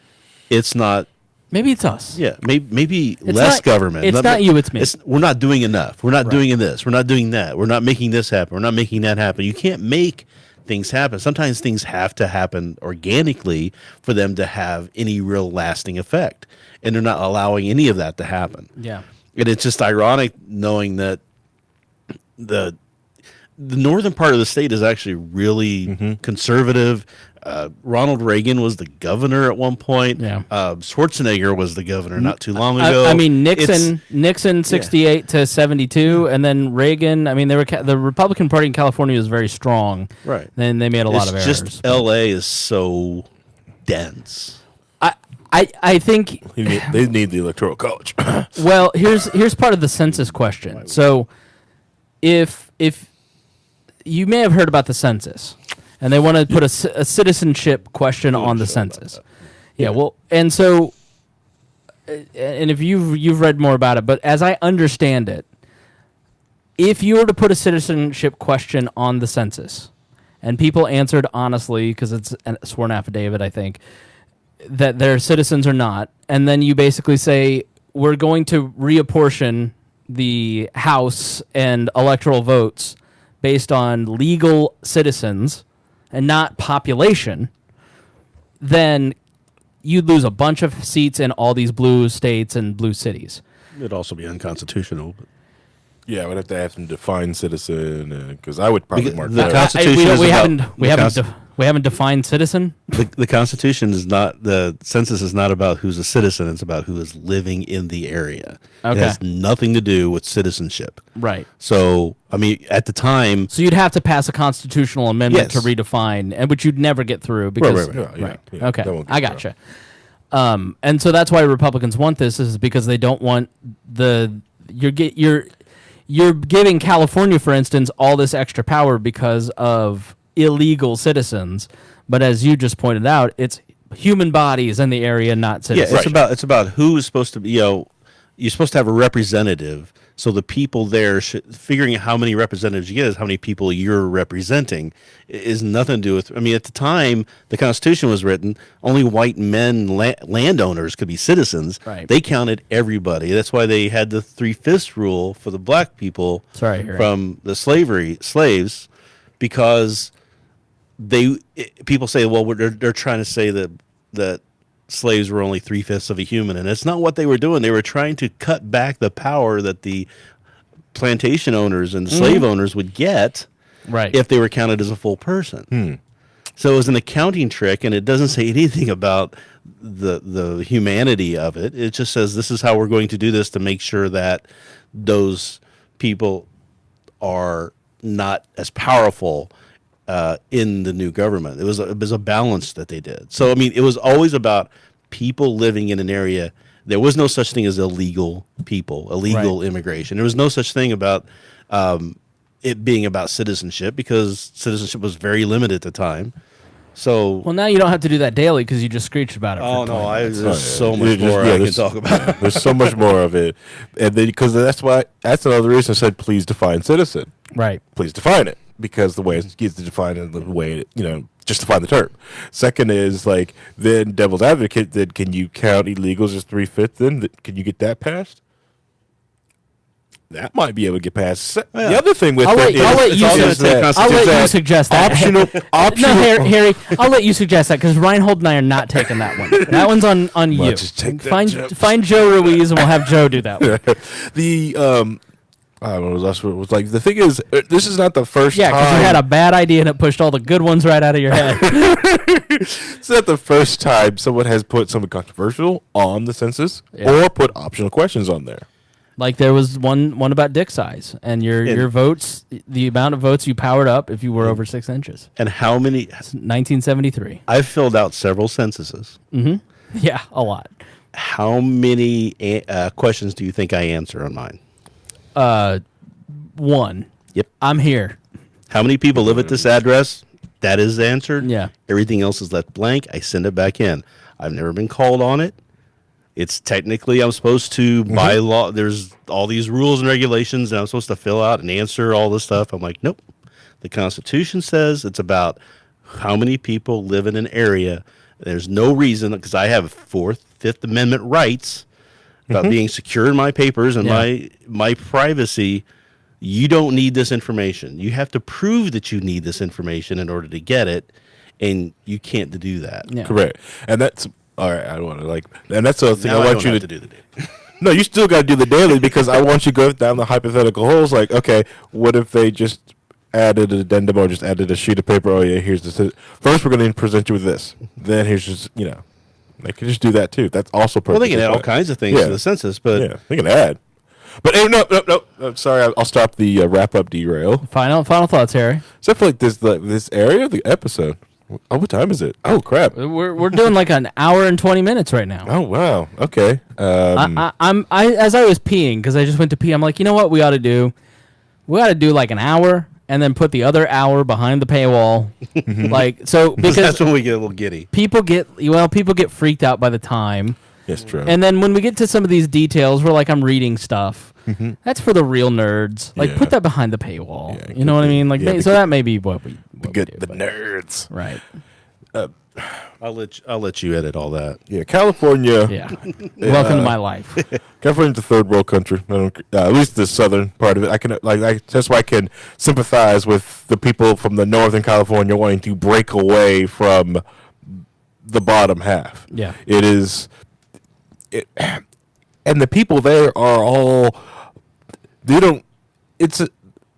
it's not. Maybe it's us. Yeah, maybe less government. It's not you, it's me. We're not doing enough. We're not doing this. We're not doing that. We're not making this happen. We're not making that happen. You can't make things happen. Sometimes things have to happen organically for them to have any real lasting effect. And they're not allowing any of that to happen. Yeah. And it's just ironic knowing that the northern part of the state is actually really conservative. Ronald Reagan was the governor at one point. Yeah. Schwarzenegger was the governor not too long ago. I mean, Nixon 68 to 72, and then Reagan. I mean, the Republican Party in California was very strong. Right. Then they made a lot of errors. Just L.A. is so dense. I think They need the Electoral College. well, here's part of the census question. So, if you may have heard about the census, and they want to put a citizenship question on the census. Yeah, well, and so, and if you've read more about it, but as I understand it, if you were to put a citizenship question on the census, and people answered honestly, because it's a sworn affidavit, I think, that they're citizens or not, and then you basically say, we're going to reapportion the House and electoral votes based on legal citizens and not population, then you'd lose a bunch of seats in all these blue states and blue cities. It'd also be unconstitutional. But Yeah, I would have to have them define citizen because I would probably mark the that. Constitution We haven't defined citizen. The Constitution is not, the census is not about who's a citizen. It's about who is living in the area. Okay. It has nothing to do with citizenship. Right. So, I mean, at the time, So you'd have to pass a constitutional amendment Yes. to redefine, and which you'd never get through because Right. Yeah, Okay, that won't get I through. gotcha. And so that's why Republicans want this, is because they don't want you're giving California, for instance, all this extra power because of illegal citizens, but as you just pointed out, it's human bodies in the area, not yeah, citizens. it's about who is supposed to be. You're supposed to have a representative. So the people there, figuring out how many representatives you get is how many people you're representing. Is nothing to do with. I mean, at the time the Constitution was written, only white men, landowners, could be citizens. Right. They counted everybody. That's why they had the 3/5 rule for the black people from the slaves, because people say, well, they're trying to say that slaves were only 3/5 of a human, and it's not what they were doing. They were trying to cut back the power that the plantation owners and slave owners would get if they were counted as a full person. So it was an accounting trick, and it doesn't say anything about the humanity of it. It just says this is how we're going to do this to make sure that those people are not as powerful in the new government. It was a balance that they did. So, I mean, it was always about people living in an area. There was no such thing as illegal people, illegal immigration. There was no such thing about, it being about citizenship because citizenship was very limited at the time. So, Well, now you don't have to do that daily because you just screeched about it. oh for no, 20 minutes. there's so much more I can there's- talk about. There's so much more of it, and then because that's another reason I said please define citizen. Right. Please define it because the way it's defined and the way just define the term. Second is like then devil's advocate. Then can you count illegals as 3/5? Then can you get that passed? That might be able to get passed. The other thing with I'll that let is you is suggest that- I'll let you that suggest that. optional. No, Harry, I'll let you suggest that because Rhinehold and I are not taking that one. That one's on you. Well, just take that joke. Find Joe Ruiz and we'll have Joe do that one. The I don't know. That's what it was like. The thing is, this is not the first Yeah, time. because you had a bad idea and it pushed all the good ones right out of your head. It's not the first time someone has put something controversial on the census or put optional questions on there. Like there was one about dick size and your votes, the amount of votes you powered up if you were over 6 inches. And how many? 1973. I've filled out several censuses. Yeah, a lot. How many questions do you think I answer on mine? One. Yep. I'm here. How many people live at this address? That is answered. Yeah. Everything else is left blank. I send it back in. I've never been called on it. It's technically I'm supposed to by law. There's all these rules and regulations, and I'm supposed to fill out and answer all this stuff. I'm like, nope. The Constitution says it's about how many people live in an area. There's no reason because I have Fourth, Fifth Amendment rights about being secure in my papers and my privacy. You don't need this information. You have to prove that you need this information in order to get it, and you can't do that. Yeah. Correct. And that's all right. I don't want to and that's the other thing Now I want don't you have to do the day. No, you still got to do the daily because I want you to go down the hypothetical holes. Like, okay, what if they just added an addendum or just added a sheet of paper? Oh yeah, here's this. First, we're going to present you with this. Then here's just they can just do that too. That's also perfect. Well, they can add all kinds of things to the census, but Yeah, they can add. But no. Sorry, I'll stop the wrap up derail. Final thoughts, Harry. Except for like this area of the episode. Oh, what time is it? Oh crap! We're doing like an hour and 20 minutes right now. Oh wow. Okay. I as I was peeing because I just went to pee. I'm like, you know what we ought to do? We ought to do like an hour and then put the other hour behind the paywall. Like so because because that's when we get a little giddy. people get freaked out by the time. Yes, true. And then when we get to some of these details, we're like, I'm reading stuff. That's for the real nerds. Like, Yeah. put that behind the paywall. Yeah, you know what I mean? Like, yeah, so that may be what we get do, the but- nerds. Right. I'll let you edit all that. Yeah, California. Yeah. Welcome to my life. California's a third world country. I don't, at least the southern part of it. I can that's why I can sympathize with the people from the northern California wanting to break away from the bottom half. Yeah. It is. And the people there are all. They don't.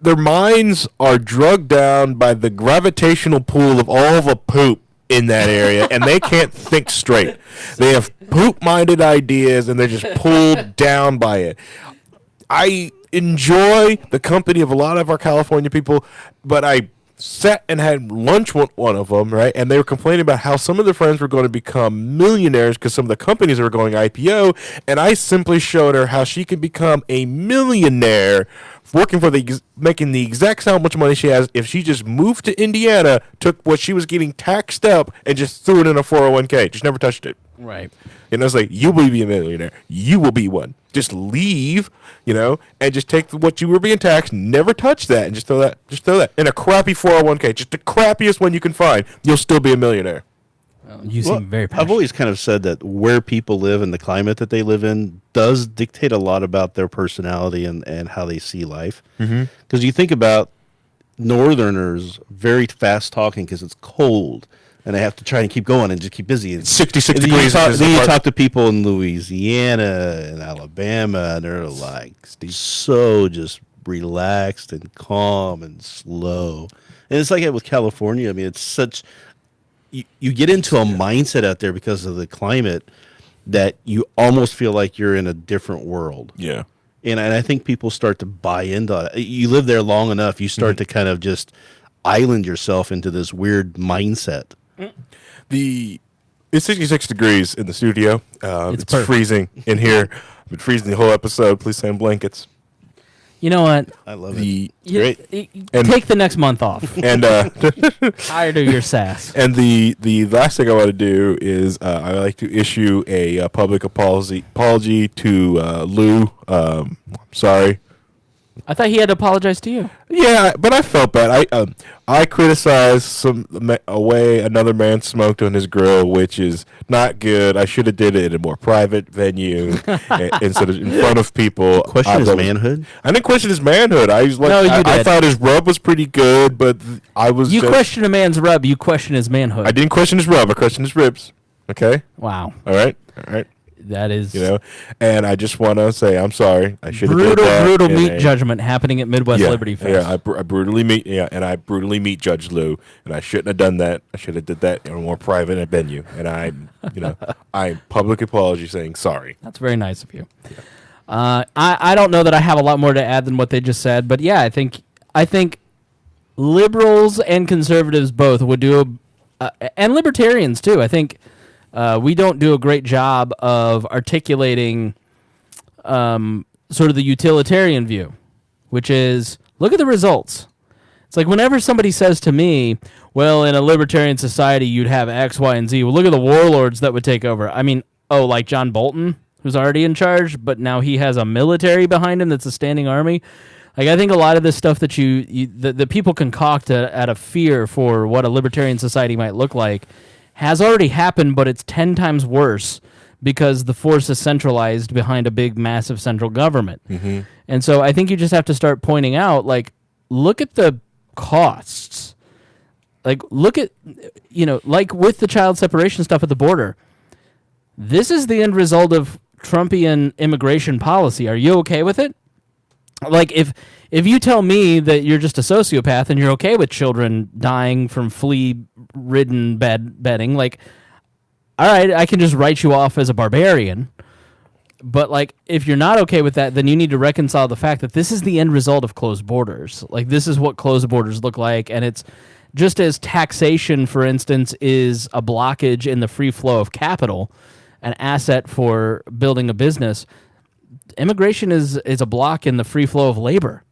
Their minds are drugged down by the gravitational pull of all the poop in that area, and they can't think straight. They have poop-minded ideas, and they're just pulled down by it. I enjoy the company of a lot of our California people, but I sat and had lunch with one of them, right? And they were complaining about how some of their friends were going to become millionaires because some of the companies were going IPO, and I simply showed her how she could become a millionaire working for making the exact how much money she has if she just moved to Indiana, took what she was getting taxed up, and just threw it in a 401k. Just never touched it. Right. And I was like, you will be a millionaire. You will be one. Just leave, and just take what you were being taxed, never touch that, and just throw that in a crappy 401k, just the crappiest one you can find. You'll still be a millionaire. You seem very passionate. I've always kind of said that where people live and the climate that they live in does dictate a lot about their personality and how they see life. Because you think about Northerners, very fast talking because it's cold. And they have to try and keep going and just keep busy. It's 66 then degrees. Then you talk to people in Louisiana and Alabama, and they're like so just relaxed and calm and slow. And it's like that with California. I mean, it's such you get into a mindset out there because of the climate that you almost feel like you're in a different world. Yeah. And I think people start to buy into it. You live there long enough, you start to kind of just island yourself into this weird mindset. It's 66 degrees in the studio. It's perfect. freezing in here. I've been freezing the whole episode. Please send blankets. You know what? I love The Great. And- Take the next month off. and Tired of your sass. and the last thing I want to do is I like to issue a public apology to Lou. Sorry. I thought he had to apologize to you. Yeah, but I felt bad. I criticized a way another man smoked on his grill, which is not good. I should have did it in a more private venue instead of in front of people. Question his manhood? I didn't question his manhood. I was like, No, you I did. thought his rub was pretty good, but I was. You just, question a man's rub, you question his manhood. I didn't question his rub. I questioned his ribs. Okay. Wow. All right. That is And I just want to say I'm sorry. I should have did brutal, that. brutal in meat judgment happening at Midwest Liberty Fest. Yeah, I brutally meet Judge Lou, and I shouldn't have done that. I should have did that in a more private venue, and I public apology saying sorry. That's very nice of you. I don't know that I have a lot more to add than what they just said, but yeah, I think liberals and conservatives both would do, and libertarians too. I think we don't do a great job of articulating sort of the utilitarian view, which is look at the results. It's like whenever somebody says to me, well, in a libertarian society, you'd have X, Y, and Z. Well, look at the warlords that would take over. I mean, like John Bolton, who's already in charge, but now he has a military behind him that's a standing army. Like, I think a lot of this stuff that the people concoct out of fear for what a libertarian society might look like has already happened, but it's 10 times worse because the force is centralized behind a big, massive central government. Mm-hmm. And so I think you just have to start pointing out, like, look at the costs. Like, look at, like with the child separation stuff at the border, this is the end result of Trumpian immigration policy. Are you okay with it? Like, if you tell me that you're just a sociopath and you're okay with children dying from flea-ridden bedding, like, all right, I can just write you off as a barbarian. But, like, if you're not okay with that, then you need to reconcile the fact that this is the end result of closed borders. Like, this is what closed borders look like, and it's just as taxation, for instance, is a blockage in the free flow of capital, an asset for building a business. Immigration is a block in the free flow of labor,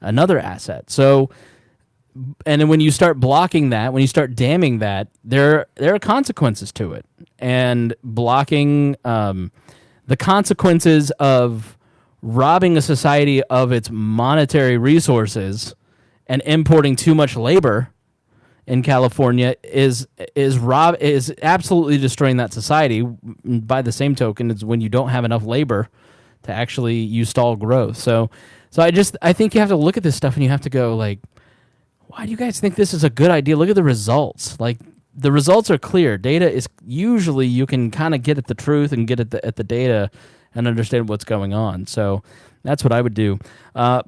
another asset. So, and then when you start blocking that, when you start damming that, there are consequences to it. And blocking the consequences of robbing a society of its monetary resources and importing too much labor in California is absolutely destroying that society. By the same token, it's when you don't have enough labor to actually you stall growth. So I think you have to look at this stuff and you have to go like, why do you guys think this is a good idea? Look at the results. Like, the results are clear. Data is usually you can kind of get at the truth and get at the data and understand what's going on. So that's what I would do.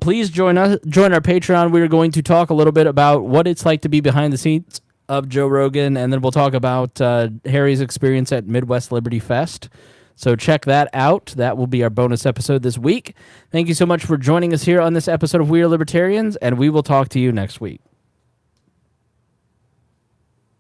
Please join our Patreon. We're going to talk a little bit about what it's like to be behind the scenes of Joe Rogan, and then we'll talk about Harry's experience at Midwest Liberty Fest. So check that out. That will be our bonus episode this week. Thank you so much for joining us here on this episode of We Are Libertarians, and we will talk to you next week.